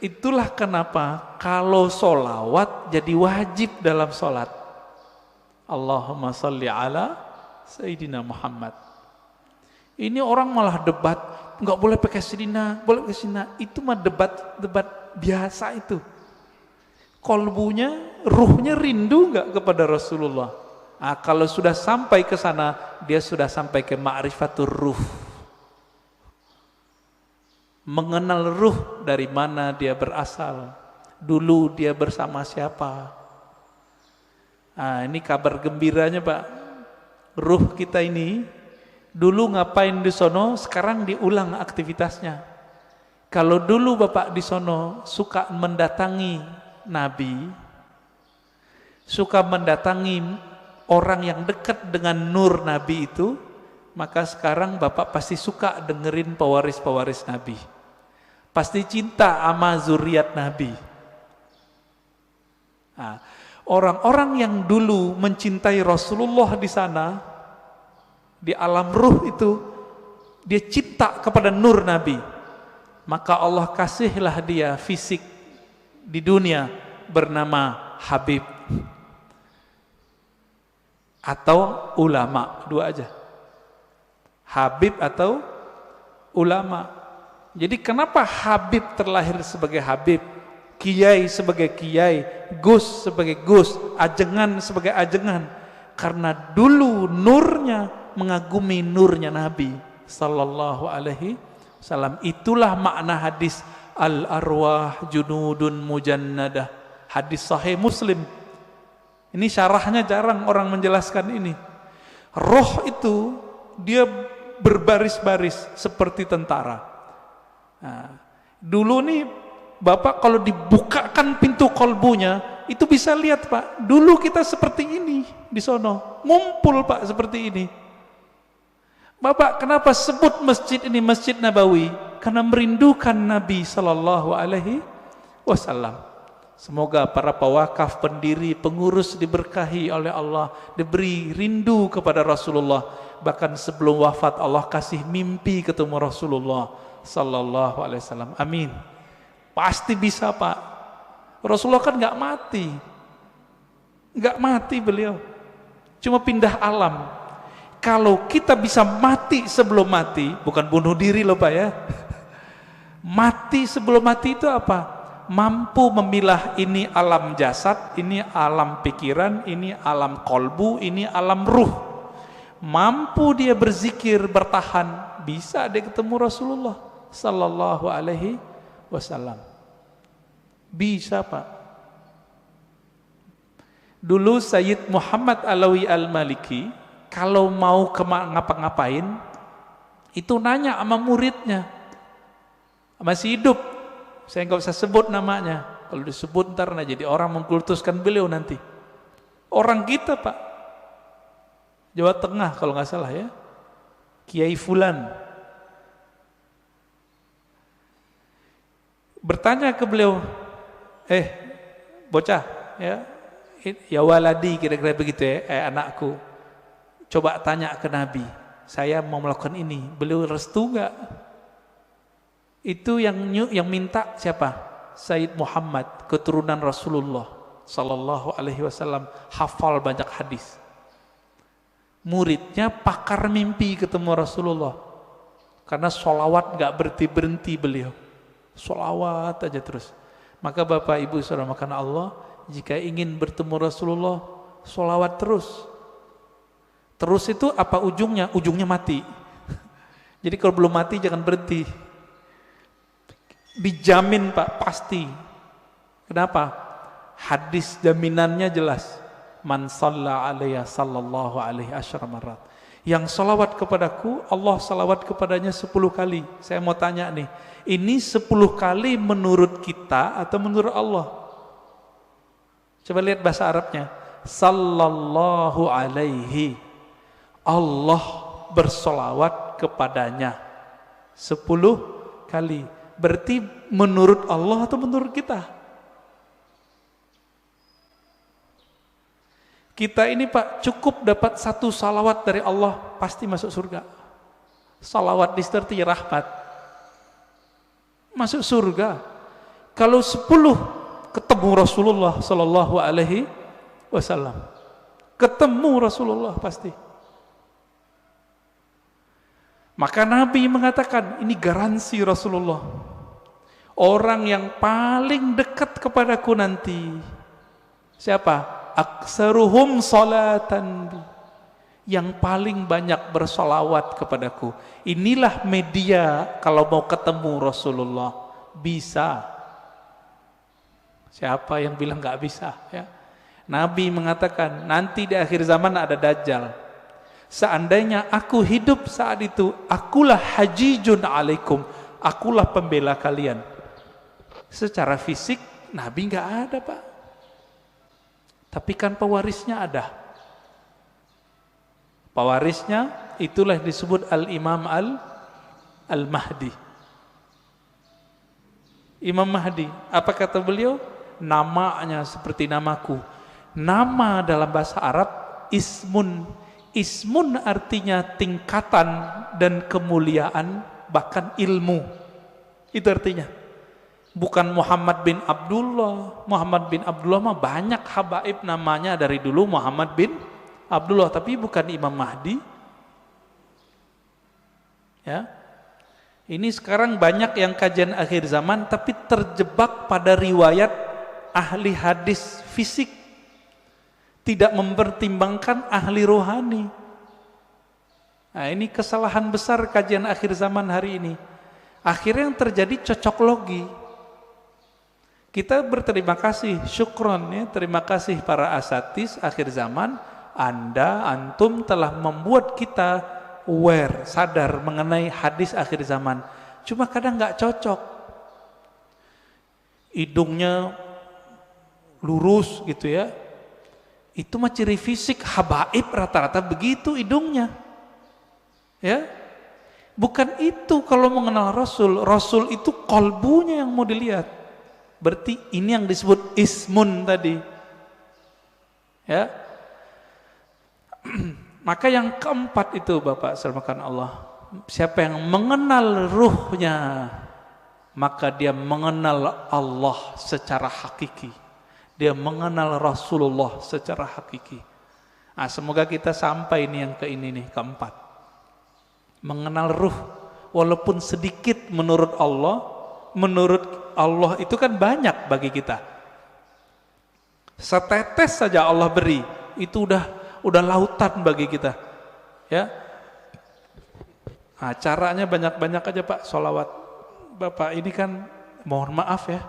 Itulah kenapa kalau solawat jadi wajib dalam solat. Allahumma salli ala Sayyidina Muhammad. Ini orang malah debat, nggak boleh pakai Sayyidina, boleh pakai Sayyidina. Itu mah debat biasa itu. Kolbunya, ruhnya rindu nggak kepada Rasulullah? Nah, kalau sudah sampai ke sana, dia sudah sampai ke ma'rifatur ruh. Mengenal ruh dari mana dia berasal. Dulu dia bersama siapa. Nah, ini kabar gembiranya Pak. Ruh kita ini, dulu ngapain di sono, sekarang diulang aktivitasnya. Kalau dulu Bapak di sono suka mendatangi Nabi, suka mendatangi orang yang dekat dengan nur Nabi itu, maka sekarang Bapak pasti suka dengerin pewaris-pewaris Nabi. Pasti cinta sama zuriat Nabi. Nah, orang-orang yang dulu mencintai Rasulullah di sana, di alam ruh itu, dia cinta kepada nur Nabi. Maka Allah kasihlah dia fisik di dunia bernama Habib. Atau ulama, dua aja. Habib atau ulama. Jadi kenapa Habib terlahir sebagai Habib? kiai sebagai kiai, gus sebagai gus, ajengan sebagai ajengan. Karena dulu nurnya mengagumi nurnya Nabi sallallahu alaihi wasallam. Itulah makna hadis al-arwah junudun mujannadah, hadis sahih Muslim. Ini syarahnya jarang orang menjelaskan ini. Roh itu dia berbaris-baris seperti tentara. Nah, dulu nih Bapak kalau dibukakan pintu kolbunya, itu bisa lihat Pak, dulu kita seperti ini di sono, ngumpul Pak seperti ini. Bapak kenapa sebut masjid ini Masjid Nabawi? Karena merindukan Nabi Sallallahu Alaihi Wasallam. Semoga para pewakaf, pendiri, pengurus diberkahi oleh Allah, diberi rindu kepada Rasulullah. Bahkan sebelum wafat Allah kasih mimpi ketemu Rasulullah Sallallahu Alaihi Wasallam. Amin. Pasti bisa Pak. Rasulullah kan nggak mati beliau, cuma pindah alam. Kalau kita bisa mati sebelum mati, bukan bunuh diri loh Pak ya. Mati sebelum mati itu apa? Mampu memilah ini alam jasad, ini alam pikiran, ini alam kolbu, ini alam ruh. Mampu dia berzikir, bertahan, bisa dia ketemu Rasulullah Sallallahu Alaihi Wasallam. Bisa Pak. Dulu Sayyid Muhammad Alawi Al-Maliki kalau mau ngapa-ngapain itu nanya sama muridnya, masih hidup, saya nggak usah sebut namanya, kalau disebut ntar jadi orang mengkultuskan beliau nanti. Orang kita Pak, Jawa Tengah kalau nggak salah ya, Kiai Fulan, bertanya ke beliau, bocah ya waladi, kira-kira begitu ya, anakku, coba tanya ke Nabi, saya mau melakukan ini, beliau restu enggak? Itu yang minta siapa? Sayyid Muhammad, keturunan Rasulullah Sallallahu Alaihi Wasallam, hafal banyak hadis. Muridnya pakar mimpi ketemu Rasulullah, karena sholawat enggak berhenti beliau, sholawat aja terus. Maka Bapak Ibu saudara makan Allah, jika ingin bertemu Rasulullah, sholawat terus. Terus itu apa ujungnya? Ujungnya mati. Jadi kalau belum mati jangan berhenti. Dijamin Pak, pasti. Kenapa? Hadis jaminannya jelas. Man shalla alaiya sallallahu alaihi asyara marat. Yang salawat kepadaku, Allah salawat kepadanya 10 kali. Saya mau tanya nih, ini 10 kali menurut kita atau menurut Allah? Coba lihat bahasa Arabnya. Sallallahu alaihi. Allah bersolawat kepadanya 10 kali. Berarti menurut Allah atau menurut kita? Kita ini Pak cukup dapat 1 salawat dari Allah pasti masuk surga. Salawat disertai rahmat, masuk surga. Kalau 10 ketemu Rasulullah Sallallahu Alaihi Wasallam, ketemu Rasulullah pasti. Maka Nabi mengatakan, ini garansi Rasulullah, orang yang paling dekat kepadaku nanti siapa? Aksaruhum salatan, yang paling banyak bersolawat kepadaku. Inilah media kalau mau ketemu Rasulullah. Bisa. Siapa yang bilang nggak bisa ya? Nabi mengatakan nanti di akhir zaman ada Dajjal. Seandainya aku hidup saat itu, akulah hajijun alaikum, akulah pembela kalian. Secara fisik Nabi nggak ada Pak, tapi kan pewarisnya ada. Pewarisnya itulah disebut Al-Imam Al-Mahdi. Imam Mahdi, apa kata beliau? Namanya seperti namaku. Nama dalam bahasa Arab ismun. Ismun artinya tingkatan dan kemuliaan, bahkan ilmu. Itu artinya. Bukan Muhammad bin Abdullah. Muhammad bin Abdullah mah banyak habaib namanya dari dulu Muhammad bin Abdullah, tapi bukan Imam Mahdi. Ya. Ini sekarang banyak yang kajian akhir zaman tapi terjebak pada riwayat ahli hadis fisik, tidak mempertimbangkan ahli rohani. Nah, ini kesalahan besar kajian akhir zaman hari ini. Akhirnya yang terjadi cocok logi. Kita berterima kasih, syukron ya, terima kasih para asatis akhir zaman, antum telah membuat kita aware, sadar mengenai hadis akhir zaman. Cuma kadang nggak cocok. Hidungnya lurus gitu ya. Itu mah ciri fisik habaib, rata-rata begitu hidungnya. Ya. Bukan itu kalau mengenal Rasul. Rasul itu kolbunya yang mau dilihat. Berarti ini yang disebut ismun tadi. Ya. Maka yang keempat itu Bapak selamatkan Allah, siapa yang mengenal ruhnya, maka dia mengenal Allah secara hakiki. Dia mengenal Rasulullah secara hakiki. Nah, semoga kita sampai ini nih, keempat. Mengenal ruh, walaupun sedikit menurut Allah itu kan banyak bagi kita. Setetes saja Allah beri, itu udah lautan bagi kita, ya. Nah, caranya banyak-banyak aja Pak, sholawat. Bapak ini kan mohon maaf ya,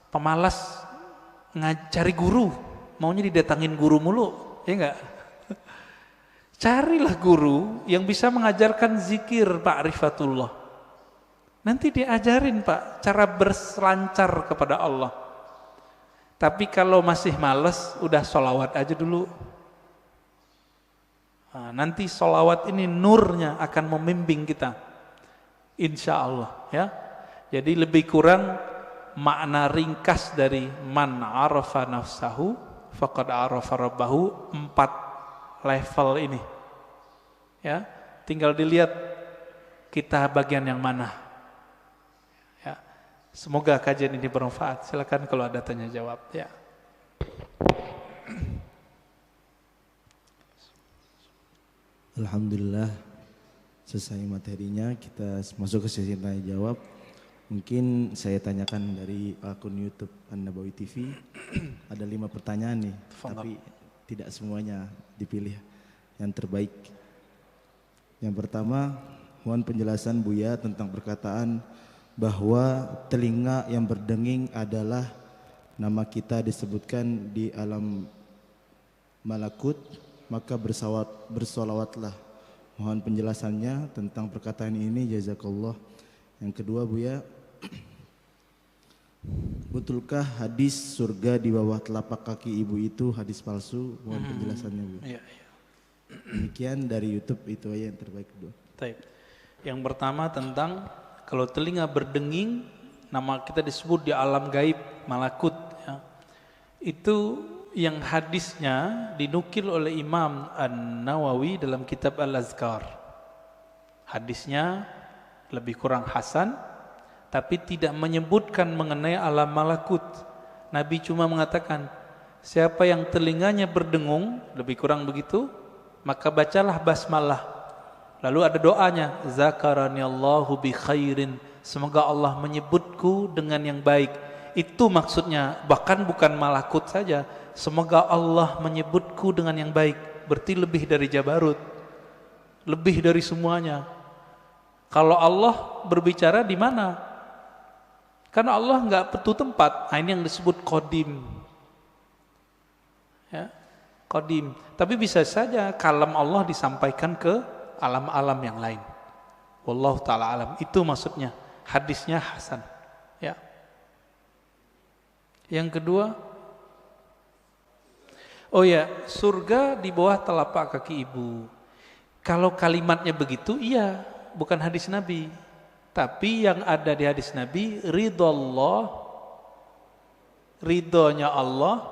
pemalas ngajari guru, maunya didatangin guru mulu, ya enggak? Carilah guru yang bisa mengajarkan zikir Pak Rifatullah. Nanti diajarin Pak cara berselancar kepada Allah. Tapi kalau masih males, udah sholawat aja dulu. Nah, nanti sholawat ini nurnya akan membimbing kita, insya Allah ya. Jadi lebih kurang makna ringkas dari man arafa nafsahu faqad arafa rabbahu, 4 level ini ya. Tinggal dilihat kita bagian yang mana ya. Semoga kajian ini bermanfaat. Silakan kalau ada tanya jawab ya. Alhamdulillah, selesai materinya, kita masuk ke sesi tanya jawab. Mungkin saya tanyakan dari akun YouTube An-Nabawi TV. Ada 5 pertanyaan nih, tapi tidak semuanya dipilih yang terbaik. Yang pertama, mohon penjelasan Buya tentang perkataan bahwa telinga yang berdenging adalah nama kita disebutkan di alam malakut, maka bersolawatlah. Mohon penjelasannya tentang perkataan ini, jazakallah. Yang kedua Buya, betulkah hadis surga di bawah telapak kaki ibu itu hadis palsu? Mohon penjelasannya Bu. Iya. Demikian dari YouTube, itu aja yang terbaik kedua. Yang pertama tentang kalau telinga berdenging, nama kita disebut di alam gaib malakut ya. Itu yang hadisnya dinukil oleh Imam An-Nawawi dalam kitab Al-Azkar. Hadisnya lebih kurang hasan, tapi tidak menyebutkan mengenai alam malakut. Nabi cuma mengatakan, siapa yang telinganya berdengung, lebih kurang begitu, maka bacalah basmalah. Lalu ada doanya, zakaraniallahu bi khairin, semoga Allah menyebutku dengan yang baik. Itu maksudnya, bahkan bukan malakut saja, semoga Allah menyebutku dengan yang baik. Berarti lebih dari jabarut, lebih dari semuanya. Kalau Allah berbicara di mana? Karena Allah nggak petu tempat. Nah, ini yang disebut qadim. Ya, qadim. Tapi bisa saja kalam Allah disampaikan ke alam-alam yang lain. Wallahu taala alam. Itu maksudnya. Hadisnya hasan. Ya. Yang kedua, oh ya, surga di bawah telapak kaki ibu. Kalau kalimatnya begitu, iya, bukan hadis Nabi. Tapi yang ada di hadis Nabi, ridhonya Allah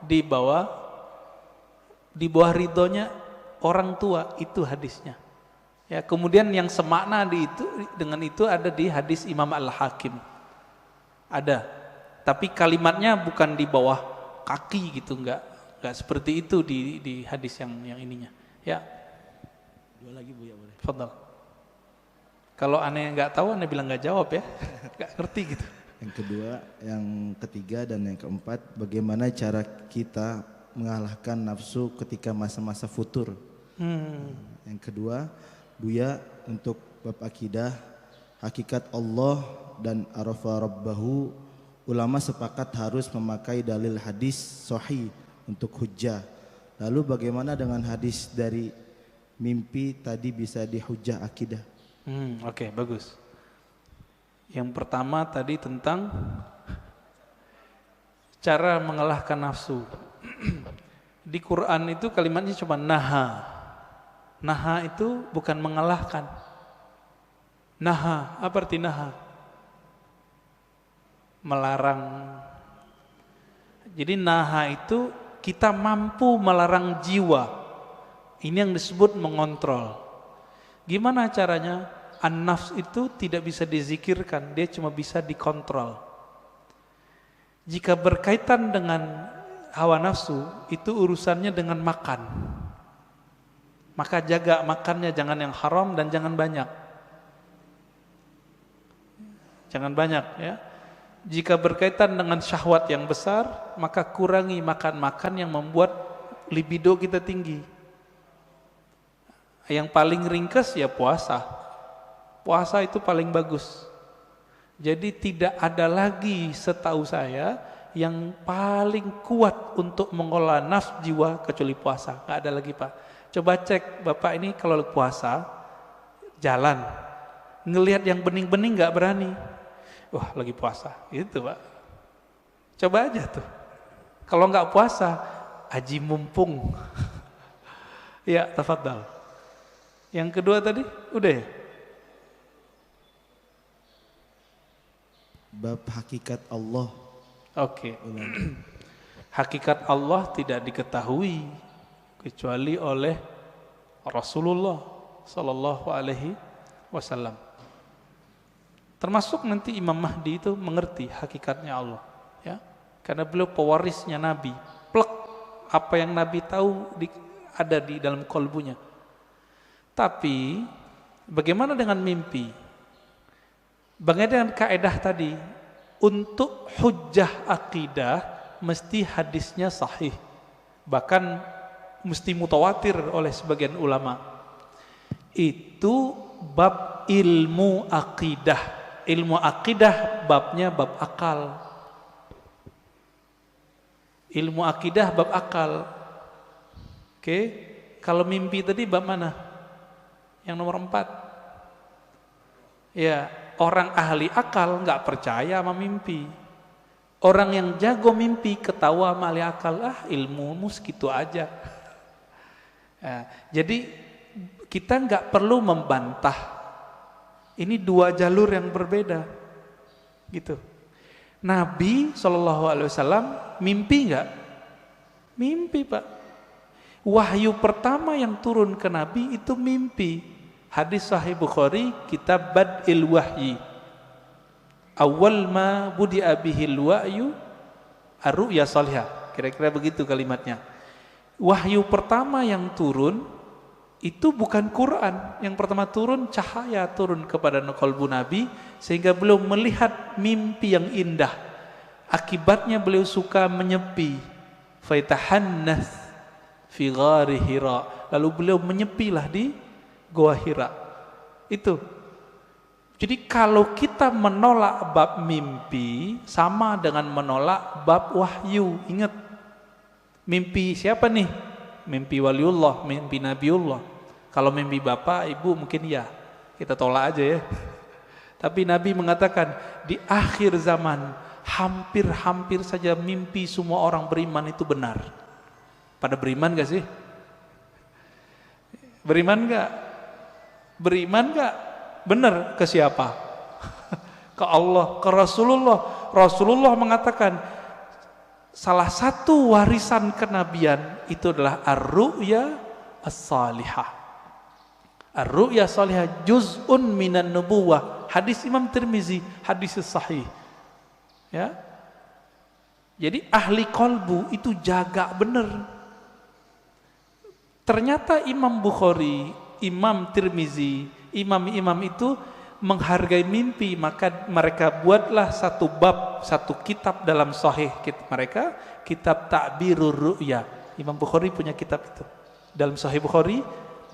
di bawah ridhonya orang tua, itu hadisnya. Ya, kemudian yang semakna dengan itu ada di hadis Imam Al-Hakim. Ada. Tapi kalimatnya bukan di bawah kaki gitu, enggak seperti itu di hadis yang ininya. Ya. Dua lagi Bu ya, boleh. Fadhal. Kalau aneh nggak tahu, aneh bilang nggak jawab ya, nggak ngerti gitu. Yang kedua, yang ketiga dan yang keempat, bagaimana cara kita mengalahkan nafsu ketika masa-masa futur. Yang kedua, Buya, untuk bab akidah, hakikat Allah dan arafa rabbahu, ulama sepakat harus memakai dalil hadis sahih untuk hujjah. Lalu bagaimana dengan hadis dari mimpi tadi bisa dihujjah akidah? Oke, bagus. Yang pertama tadi tentang cara mengalahkan nafsu. Di Quran itu kalimatnya cuma naha. Naha itu bukan mengalahkan. Naha, apa arti naha? Melarang. Jadi naha itu kita mampu melarang jiwa. Ini yang disebut mengontrol. Gimana caranya? An-nafs itu tidak bisa dizikirkan, dia cuma bisa dikontrol. Jika berkaitan dengan hawa nafsu, itu urusannya dengan makan. Maka jaga makannya, jangan yang haram dan jangan banyak. Jangan banyak ya. Jika berkaitan dengan syahwat yang besar, maka kurangi makan-makan yang membuat libido kita tinggi. Yang paling ringkas ya puasa. Puasa itu paling bagus. Jadi tidak ada lagi setahu saya yang paling kuat untuk mengolah nafsu jiwa kecuali puasa. Nggak ada lagi Pak. Coba cek Bapak ini kalau puasa jalan ngelihat yang bening-bening nggak berani. Wah lagi puasa itu Pak. Coba aja tuh. Kalau nggak puasa haji mumpung. Ya tafadhal. Yang kedua tadi udah ya. Bab hakikat Allah. Oke. Hakikat Allah tidak diketahui kecuali oleh Rasulullah sallallahu alaihi wasallam. Termasuk nanti Imam Mahdi itu mengerti hakikatnya Allah, ya. Karena beliau pewarisnya Nabi. Plek apa yang Nabi tahu ada di dalam kolbunya. Tapi bagaimana dengan mimpi? Bagaimana dengan kaedah tadi? Untuk hujjah akidah mesti hadisnya sahih. Bahkan mesti mutawatir oleh sebagian ulama. Itu bab ilmu akidah. Ilmu akidah babnya bab akal. Ilmu akidah bab akal. Oke, kalau mimpi tadi bab mana? Yang nomor 4. Ya, orang ahli akal nggak percaya sama mimpi. Orang yang jago mimpi ketawa sama ahli akal, ilmumu segitu aja. Ya, jadi kita nggak perlu membantah. Ini dua jalur yang berbeda, gitu. Nabi SAW mimpi nggak? Mimpi Pak. Wahyu pertama yang turun ke Nabi itu mimpi. Hadis Sahih Bukhari, kitab Bad'il Wahyi. Awal ma budi'a bihil wahyu ar-ru'ya salihah. Kira-kira begitu kalimatnya. Wahyu pertama yang turun itu bukan Quran. Yang pertama turun cahaya turun kepada qalbu Nabi sehingga beliau melihat mimpi yang indah. Akibatnya beliau suka menyepi. Faitahannas fi ghari Hira. Lalu beliau menyepilah di Gua Hira. Itu. Jadi kalau kita menolak bab mimpi sama dengan menolak bab wahyu. Ingat, mimpi siapa nih? Mimpi waliullah, mimpi nabiullah. Kalau mimpi bapak, ibu mungkin ya, kita tolak aja ya. Tapi Nabi mengatakan di akhir zaman hampir-hampir saja mimpi semua orang beriman itu benar. Pada beriman gak sih? Beriman gak? Beriman gak? Benar ke siapa? Ke Allah, ke Rasulullah. Rasulullah mengatakan salah satu warisan kenabian itu adalah ar-ru'ya as-salihah. Ar-ru'ya as-salihah juz'un minan nubuwah. Hadis Imam Tirmizi, hadis sahih. Ya. Jadi ahli qalbu itu jaga benar. Ternyata Imam Bukhari, Imam Tirmizi, imam-imam itu menghargai mimpi, maka mereka buatlah satu bab, satu kitab dalam sahih mereka, kitab Ta'birur Ru'ya. Imam Bukhari punya kitab itu. Dalam Sahih Bukhari,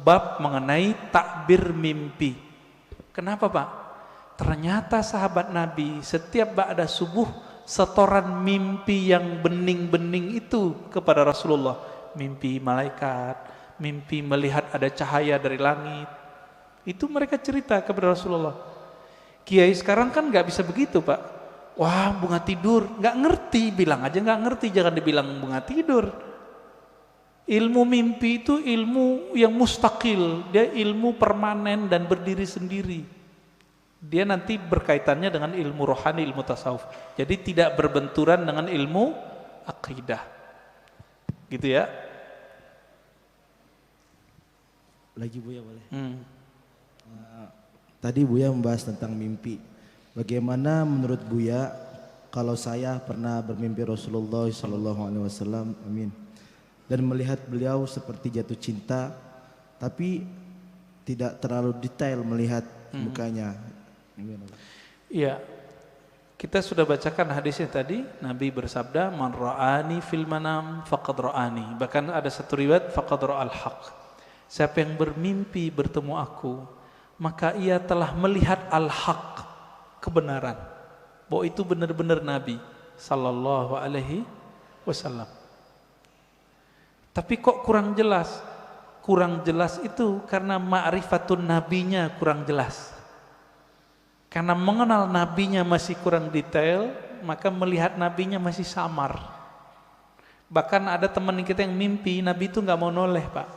bab mengenai takbir mimpi. Kenapa, Pak? Ternyata sahabat Nabi setiap ba'da subuh setoran mimpi yang bening-bening itu kepada Rasulullah. Mimpi malaikat, mimpi melihat ada cahaya dari langit. Itu mereka cerita kepada Rasulullah. Kiai sekarang kan nggak bisa begitu, Pak. Wah, bunga tidur, nggak ngerti, bilang aja nggak ngerti, jangan dibilang bunga tidur. Ilmu mimpi itu ilmu yang mustaqil, dia ilmu permanen dan berdiri sendiri. Dia nanti berkaitannya dengan ilmu rohani, ilmu tasawuf. Jadi tidak berbenturan dengan ilmu akidah. Gitu ya. Lagi Buya boleh? Tadi Buya membahas tentang mimpi. Bagaimana menurut Buya kalau saya pernah bermimpi Rasulullah SAW, amin, dan melihat beliau seperti jatuh cinta, tapi tidak terlalu detail melihat mukanya. Iya, kita sudah bacakan hadisnya tadi. Nabi bersabda, "Man ra'ani fil manam faqad ra'ani." Bahkan ada satu riwayat, faqad ra'al haq. Siapa yang bermimpi bertemu aku, maka ia telah melihat al-haq, kebenaran. Bahwa itu benar-benar Nabi sallallahu alaihi wasallam. Tapi kok kurang jelas? Kurang jelas itu karena ma'rifatun nabinya kurang jelas. Karena mengenal nabinya masih kurang detail, maka melihat nabinya masih samar. Bahkan ada teman kita yang mimpi Nabi itu nggak mau noleh, Pak.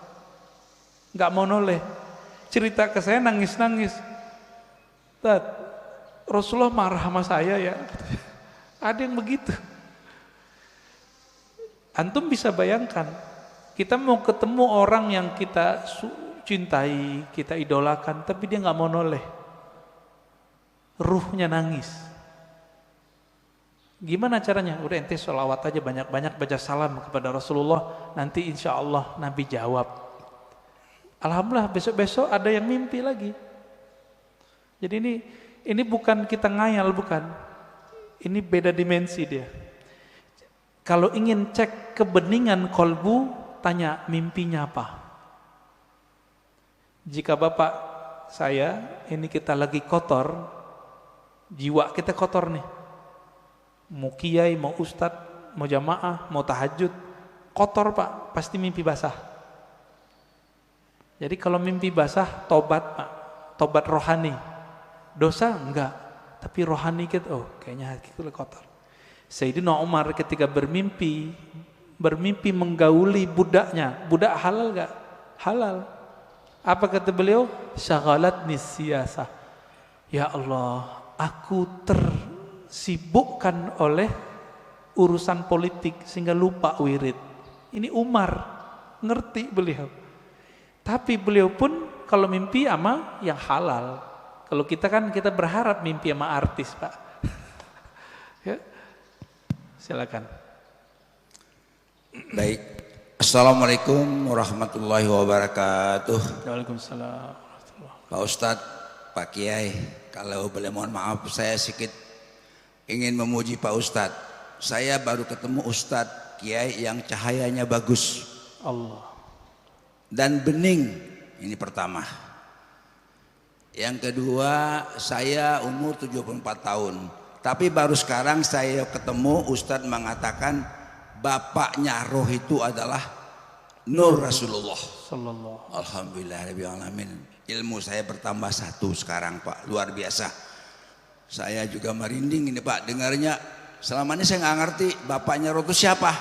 Nggak mau noleh. Cerita ke saya nangis-nangis. Rasulullah marah sama saya ya. Ada yang begitu. Antum bisa bayangkan, kita mau ketemu orang yang kita cintai, kita idolakan, tapi dia nggak mau noleh. Ruhnya nangis. Gimana caranya? Udah ente sholawat aja banyak-banyak, baca salam kepada Rasulullah, nanti insya Allah Nabi jawab. Alhamdulillah besok-besok ada yang mimpi lagi. Jadi ini bukan kita ngayal, bukan. Ini beda dimensi dia. Kalau ingin cek kebeningan kolbu, tanya mimpinya apa. Jika bapak saya, ini kita lagi kotor, jiwa kita kotor nih. Mau kiai, mau ustadz, mau jamaah, mau tahajud, kotor Pak, pasti mimpi basah. Jadi kalau mimpi basah, tobat Pak, tobat rohani. Dosa enggak, tapi rohani kita, oh kayaknya hati kita kotor. Sayyidina Umar ketika bermimpi menggauli budaknya. Budak halal enggak? Halal. Apa kata beliau? Syaghalatni siyasah. Ya Allah, aku tersibukkan oleh urusan politik sehingga lupa wirid. Ini Umar, ngerti beliau. Tapi beliau pun kalau mimpi sama yang halal. Kalau kita kan kita berharap mimpi sama artis, Pak. Ya. Silakan. Baik. Assalamualaikum warahmatullahi wabarakatuh. Waalaikumsalam. Pak Ustadz, Pak Kiai, kalau boleh mohon maaf, saya sedikit ingin memuji Pak Ustadz. Saya baru ketemu Ustadz Kiai yang cahayanya bagus. Allah. Dan bening, ini pertama. Yang kedua, saya umur 74 tahun. Tapi baru sekarang saya ketemu Ustadz mengatakan bapaknya roh itu adalah Nur Rasulullah. Sallallahu. Alhamdulillahirrahmanirrahim. Ilmu saya bertambah satu sekarang Pak, luar biasa. Saya juga merinding ini Pak, dengarnya. Selama ini saya nggak ngerti bapaknya roh itu siapa.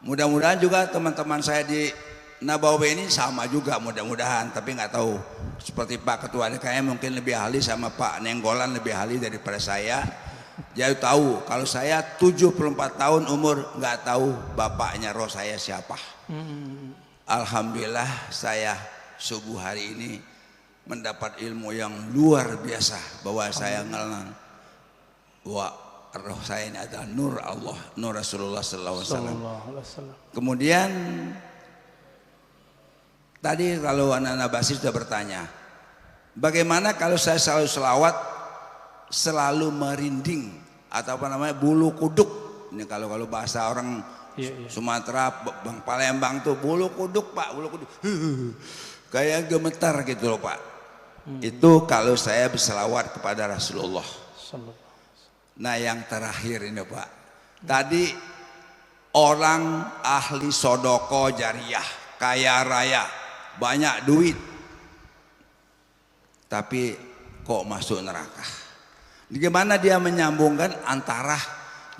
Mudah-mudahan juga teman-teman saya di Nabawi ini sama juga mudah-mudahan, tapi nggak tahu. Seperti Pak Ketua DKM mungkin lebih ahli, sama Pak Nenggolan lebih ahli daripada saya. Jadi tahu kalau saya 74 tahun umur nggak tahu bapaknya roh saya siapa. Alhamdulillah saya subuh hari ini mendapat ilmu yang luar biasa bahwa saya mengenal bahwa roh saya ini adalah Nur Allah, Nur Rasulullah SAW. Kemudian tadi kalau anak-anak basis sudah bertanya, Bagaimana kalau saya selalu selawat, selalu merinding atau apa namanya bulu kuduk. Ini kalau bahasa orang Sumatera, Bang Palembang tuh bulu kuduk Pak, bulu kuduk. Kayak gemetar gitu loh Pak. Itu kalau saya berselawat kepada Rasulullah. Nah yang terakhir ini Pak, tadi orang ahli sodoko jariah, kaya raya, banyak duit, tapi kok masuk neraka. Bagaimana dia menyambungkan antara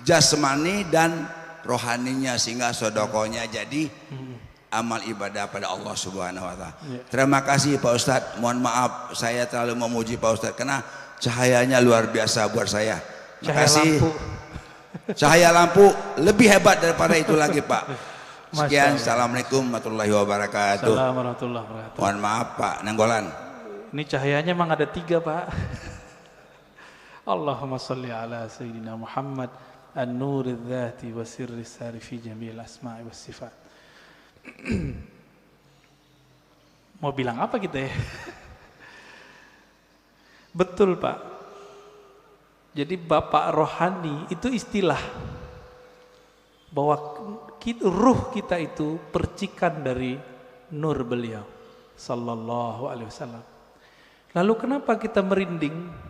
jasmani dan rohaninya sehingga sodokonya jadi amal ibadah pada Allah Subhanahu wa Ta'ala. Terima kasih Pak Ustadz. Mohon maaf saya terlalu memuji Pak Ustadz karena cahayanya luar biasa buat saya. Terima kasih. Cahaya lampu lebih hebat daripada itu lagi Pak. Sekian. Assalamualaikum warahmatullahi wabarakatuh. Assalamualaikum warahmatullahi wabarakatuh. Mohon maaf Pak Nenggolan. Ini cahayanya memang ada 3 Pak. Allahumma salli ala Sayyidina Muhammad an-nuri dzati wa sirri sari fi jami'il asma'i was sifat. Mau bilang apa kita ya? Betul Pak. Jadi bapak rohani itu istilah bahwa ruh kita itu percikan dari nur beliau sallallahu alaihi wasallam. Lalu kenapa kita merinding?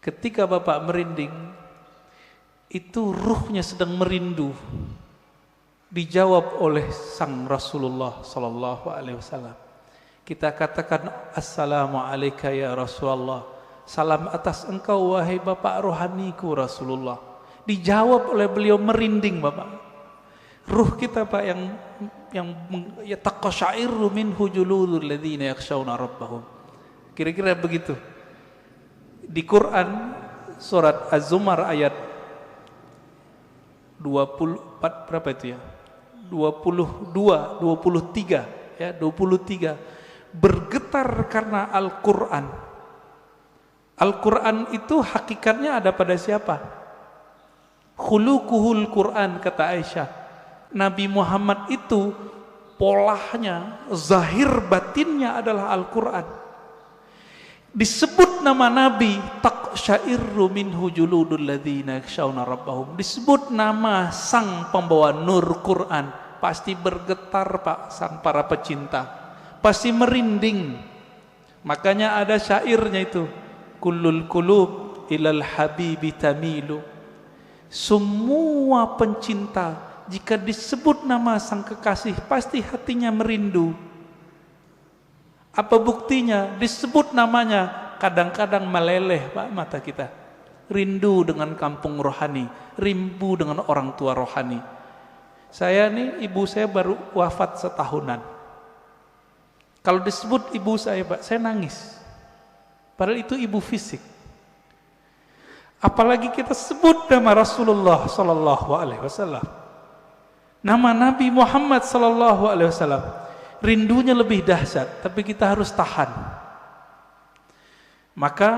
Ketika bapak merinding, itu ruhnya sedang merindu. Dijawab oleh sang Rasulullah sallallahu alaihi wasallam. Kita katakan assalamu alayka ya Rasulullah. Salam atas engkau wahai bapak rohaniku Rasulullah. Dijawab oleh beliau merinding bapak. Ruh kita Pak yang yataqashairu minhu juludul ladzina yakhshawna rabbahum. Kira-kira begitu. Di Quran surat Az-Zumar ayat 24 berapa itu ya? 22, 23 ya, 23 bergetar karena Al-Qur'an. Al-Qur'an itu hakikatnya ada pada siapa? Khuluquhul Qur'an kata Aisyah. Nabi Muhammad itu polanya, zahir batinnya adalah Al-Qur'an. Disebut nama Nabi taqsya'irru minhu juludul ladzina yakhshawna rabbahum. Disebut nama sang pembawa nur Quran, pasti bergetar Pak sang para pecinta, pasti merinding. Makanya ada syairnya itu, kullul qulub ilal habibi tamilu. Semua pencinta jika disebut nama sang kekasih pasti hatinya merindu. Apa buktinya? Disebut namanya kadang-kadang meleleh Pak mata kita. Rindu dengan kampung rohani, rindu dengan orang tua rohani. Saya nih, ibu saya baru wafat setahunan. Kalau disebut ibu saya Pak, saya nangis. Padahal itu ibu fisik. Apalagi kita sebut nama Rasulullah sallallahu alaihi wasallam. Nama Nabi Muhammad sallallahu alaihi wasallam. Rindunya lebih dahsyat, tapi kita harus tahan. Maka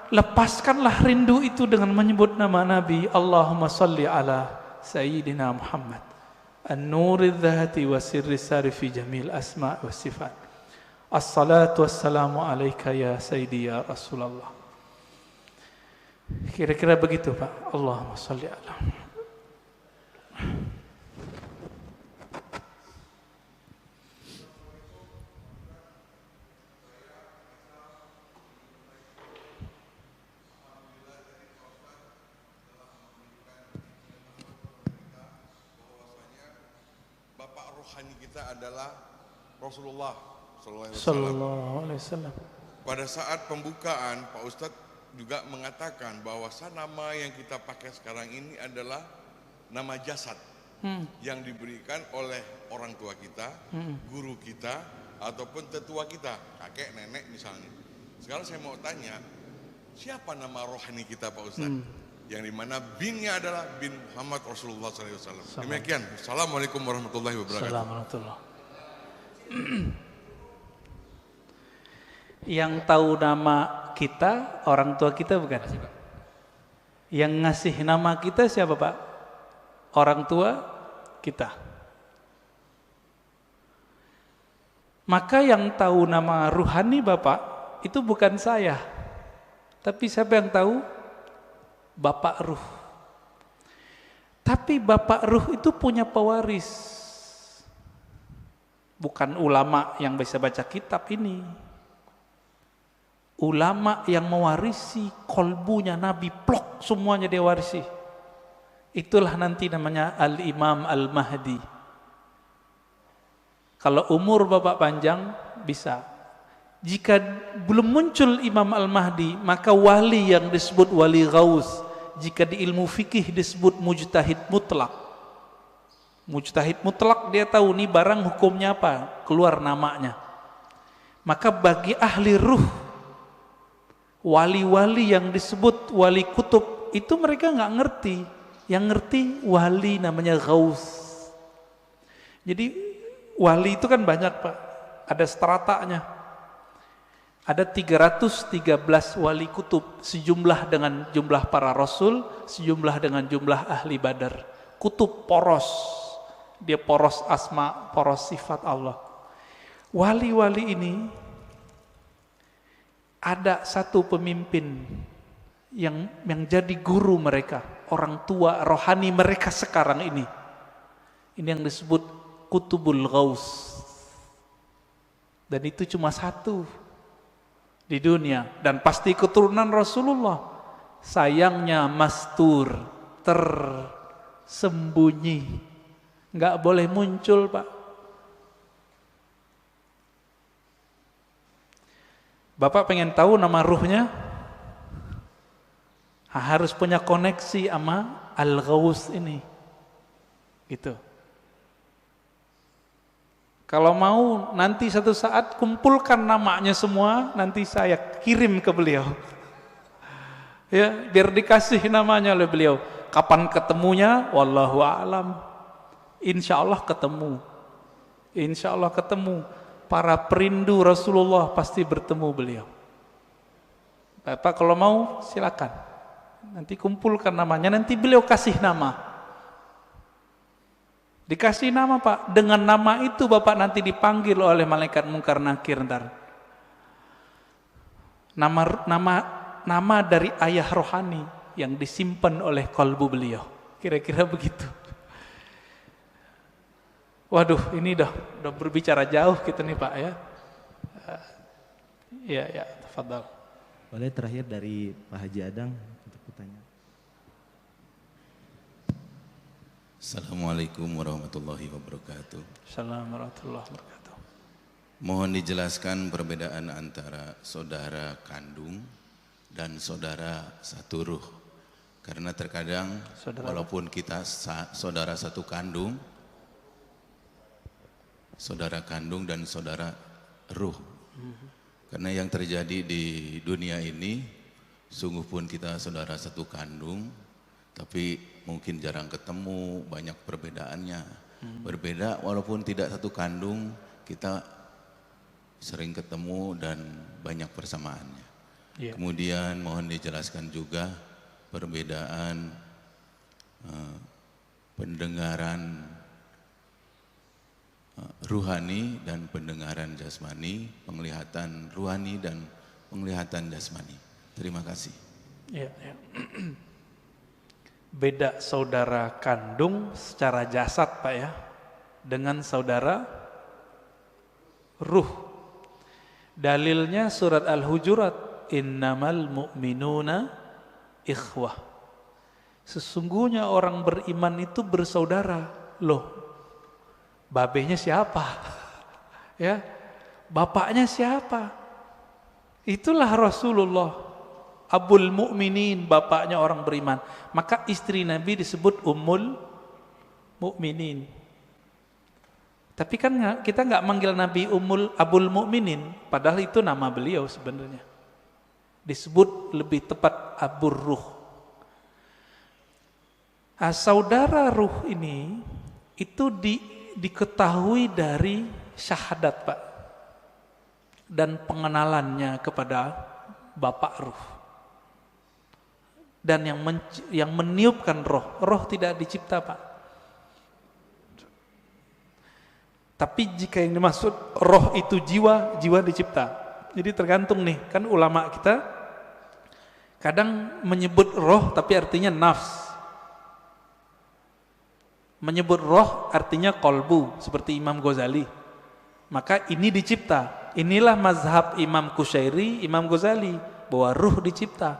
lepaskanlah rindu itu dengan menyebut nama Nabi. Allahumma salli ala Sayyidina Muhammad an-nuri dzati wa sirri sari fi jamil asma' wa sifat. Assalatu wassalamu alaika ya Sayyidi ya Rasulullah. Kira-kira begitu Pak. Allahumma salli ala. Rohani kita adalah Rasulullah sallallahu alaihi wasallam. Pada saat pembukaan Pak Ustadz juga mengatakan bahwa nama yang kita pakai sekarang ini adalah nama jasad yang diberikan oleh orang tua kita, guru kita, ataupun tetua kita, kakek, nenek misalnya. Sekarang saya mau tanya, siapa nama rohani kita Pak Ustadz? Yang dimana binnya adalah bin Muhammad Rasulullah SAW. Demikian. Assalamualaikum warahmatullahi wabarakatuh. Assalamualaikum. Yang tahu nama kita orang tua kita bukan? Yang ngasih nama kita siapa Pak? Orang tua kita. Maka yang tahu nama ruhani Bapak itu bukan saya, tapi siapa yang tahu? Bapak Ruh. Tapi Bapak Ruh itu punya pewaris, bukan ulama yang bisa baca kitab ini. Ulama yang mewarisi kolbunya Nabi, plok semuanya dia warisi. Itulah nanti namanya Al-Imam Al-Mahdi. Kalau umur Bapak panjang bisa. Jika belum muncul Imam Al-Mahdi, maka wali yang disebut wali ghaus. Jika di ilmu fikih disebut mujtahid mutlak. Mujtahid mutlak dia tahu nih barang hukumnya apa, keluar namanya. Maka bagi ahli ruh, wali-wali yang disebut wali kutub itu mereka nggak ngerti. Yang ngerti wali namanya ghaus. Jadi wali itu kan banyak Pak, ada stratanya. Ada 313 wali kutub, sejumlah dengan jumlah para rasul, sejumlah dengan jumlah ahli badar. Kutub poros, dia poros asma, poros sifat Allah. Wali-wali ini ada satu pemimpin yang jadi guru mereka, orang tua rohani mereka sekarang ini. Ini yang disebut Kutubul Ghaus. Dan itu cuma satu di dunia dan pasti keturunan Rasulullah. Sayangnya mastur, tersembunyi, nggak boleh muncul Pak. Bapak pengen tahu nama ruhnya? Harus punya koneksi sama Al-Ghaus ini, gitu. Kalau mau nanti satu saat kumpulkan namanya semua, nanti saya kirim ke beliau. Ya, biar dikasih namanya oleh beliau. Kapan ketemunya? Wallahu a'lam. Insya Allah ketemu. Insya Allah ketemu. Para perindu Rasulullah pasti bertemu beliau. Bapak kalau mau silakan. Nanti kumpulkan namanya, nanti beliau kasih nama. Dikasih nama Pak, dengan nama itu Bapak nanti dipanggil oleh malaikat mungkar nakir ntar. Nama dari ayah rohani yang disimpan oleh kalbu beliau. Kira-kira begitu. Waduh, ini udah berbicara jauh kita nih Pak ya. Ya, tafadhal. Boleh terakhir dari Pak Haji Adang untuk pertanyaan. Assalamualaikum warahmatullahi wabarakatuh. Assalamualaikum warahmatullahi wabarakatuh. Mohon dijelaskan perbedaan antara saudara kandung dan saudara satu ruh. Karena terkadang walaupun kita saudara satu kandung, saudara kandung dan saudara ruh. Karena yang terjadi di dunia ini, sungguh pun kita saudara satu kandung, tapi mungkin jarang ketemu, banyak perbedaannya. Berbeda walaupun tidak satu kandung, kita sering ketemu dan banyak persamaannya. Yeah. Kemudian mohon dijelaskan juga perbedaan pendengaran ruhani dan pendengaran jasmani, penglihatan ruhani dan penglihatan jasmani. Terima kasih. Yeah. Beda saudara kandung secara jasad Pak ya, dengan saudara ruh. Dalilnya surat Al-Hujurat, innamal mu'minuna ikhwah. Sesungguhnya orang beriman itu bersaudara. Loh, babenya siapa? Ya, bapaknya siapa? Itulah Rasulullah. Abul Mu'minin, bapaknya orang beriman. Maka istri Nabi disebut Ummul Mu'minin. Tapi kan kita nggak manggil Nabi Abul Mu'minin, padahal itu nama beliau sebenarnya. Disebut lebih tepat Abur Ruh. Saudara ruh ini itu diketahui dari syahadat Pak, dan pengenalannya kepada Bapak Ruh. Dan yang meniupkan roh tidak dicipta Pak. Tapi jika yang dimaksud roh itu jiwa, jiwa dicipta. Jadi tergantung nih, kan ulama kita kadang menyebut roh tapi artinya nafs. Menyebut roh artinya kolbu, seperti Imam Ghazali. Maka ini dicipta. Inilah mazhab Imam Qushairi, Imam Ghazali, bahwa ruh dicipta.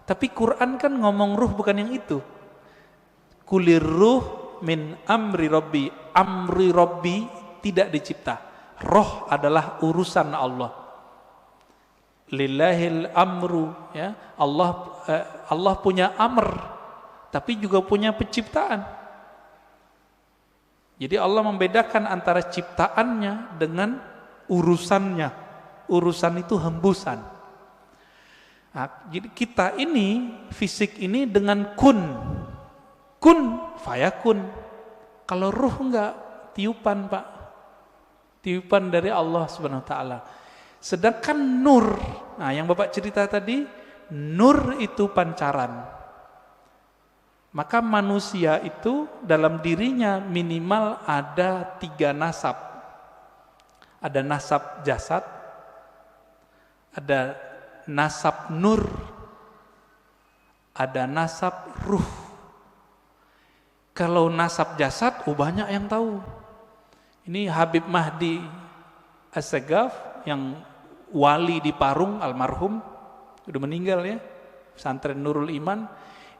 Tapi Quran kan ngomong ruh bukan yang itu. Kulir ruh min amri rabbi. Amri rabbi tidak dicipta. Roh adalah urusan Allah. Lillahil amru, ya. Allah punya amr, tapi juga punya penciptaan. Jadi Allah membedakan antara ciptaannya dengan urusannya. Urusan itu hembusan. Nah, jadi kita ini, fisik ini dengan kun fayakun. Kalau ruh enggak, tiupan Pak, tiupan dari Allah Subhanahu Wa Taala. Sedangkan nur, nah yang Bapak cerita tadi, nur itu pancaran. Maka manusia itu dalam dirinya minimal ada 3 nasab. Ada nasab jasad, ada nasab nur, ada nasab ruh. Kalau nasab jasad, banyak yang tahu. Ini Habib Mahdi As-Sagaf yang wali di Parung, almarhum, udah meninggal ya, pesantren Nurul Iman.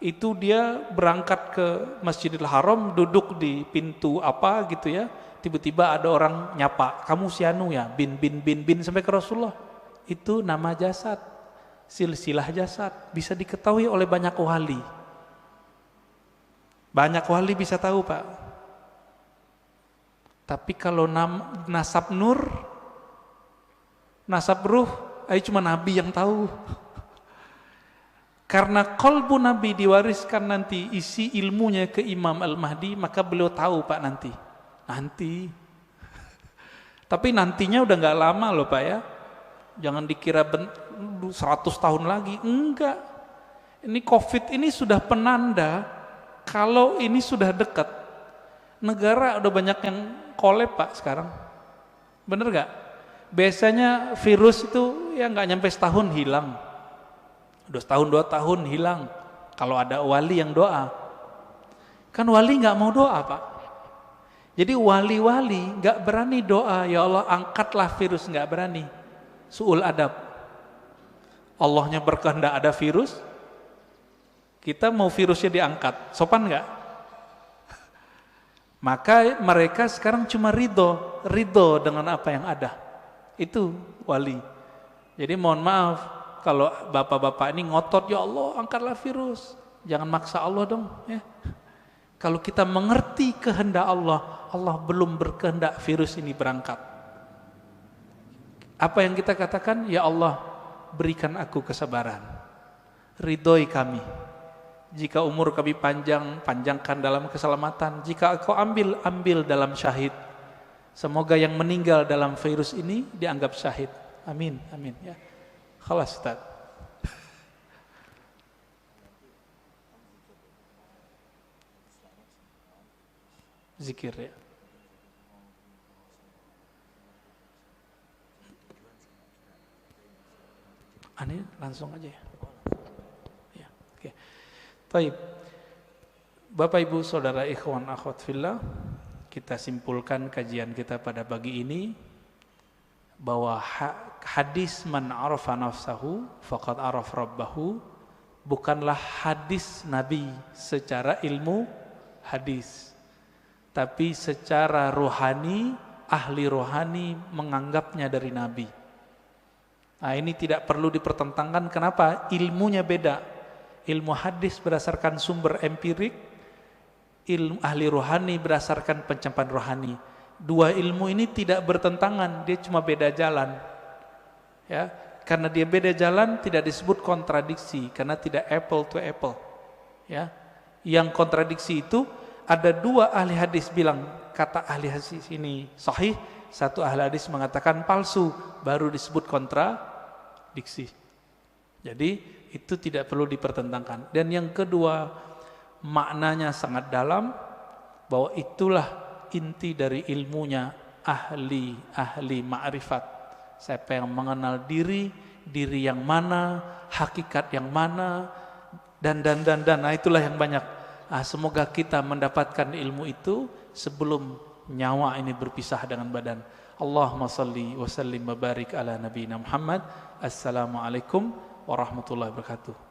Itu dia berangkat ke Masjidil Haram, duduk di pintu apa gitu ya, tiba-tiba ada orang nyapa, kamu si anu ya, bin sampai ke Rasulullah. Itu nama jasad, silsilah jasad, bisa diketahui oleh banyak wali. Banyak wali bisa tahu Pak. Tapi kalau nasab nur, nasab ruh, cuma Nabi yang tahu. Karena kolbu Nabi diwariskan nanti isi ilmunya ke Imam Al-Mahdi, maka beliau tahu Pak nanti. Tapi nantinya udah nggak lama loh Pak ya. Jangan dikira 100 tahun lagi, enggak. Ini COVID ini sudah penanda kalau ini sudah dekat. Negara udah banyak yang kolab Pak sekarang. Bener gak? Biasanya virus itu ya nggak nyampe setahun hilang. Udah setahun 2 tahun hilang. Kalau ada wali yang doa. Kan wali nggak mau doa Pak. Jadi wali-wali nggak berani doa, ya Allah angkatlah virus, nggak berani. Su'ul adab. Allahnya berkehendak ada virus, kita mau virusnya diangkat, sopan nggak? Maka mereka sekarang cuma ridho dengan apa yang ada. Itu wali. Jadi mohon maaf kalau bapak-bapak ini ngotot, ya Allah angkatlah virus, jangan maksa Allah dong ya. Kalau kita mengerti kehendak Allah, Allah belum berkehendak virus ini berangkat. Apa yang kita katakan? Ya Allah, berikan aku kesabaran, ridhoi kami. Jika umur kami panjang, panjangkan dalam keselamatan. Jika Engkau ambil dalam syahid. Semoga yang meninggal dalam virus ini dianggap syahid. Amin, amin ya. Khalas Ustaz. Zikir ya. Ini langsung aja ya. Ya, oke. Baik. Bapak Ibu Saudara ikhwan akhwat fillah, kita simpulkan kajian kita pada pagi ini bahwa hadis man arafa nafsahu faqad araf rabbahu bukanlah hadis Nabi secara ilmu hadis, tapi secara rohani, ahli rohani menganggapnya dari Nabi. Nah ini tidak perlu dipertentangkan. Kenapa? Ilmunya beda. Ilmu hadis berdasarkan sumber empirik, ilmu ahli rohani berdasarkan pencapaian rohani. Dua ilmu ini tidak bertentangan, dia cuma beda jalan. Ya, karena dia beda jalan tidak disebut kontradiksi, karena tidak apple to apple. Ya, yang kontradiksi itu ada 2 ahli hadis bilang kata ahli hadis ini sahih, satu ahli hadis mengatakan palsu, baru disebut kontradiksi. Jadi itu tidak perlu dipertentangkan. Dan yang kedua, maknanya sangat dalam, bahwa itulah inti dari ilmunya ahli ma'rifat. Saya pengen mengenal diri yang mana, hakikat yang mana, dan. Nah, itulah yang banyak. Semoga kita mendapatkan ilmu itu sebelum nyawa ini berpisah dengan badan. Allahumma salli wa sallim wa barik ala nabiyina Muhammad. Assalamualaikum warahmatullahi wabarakatuh.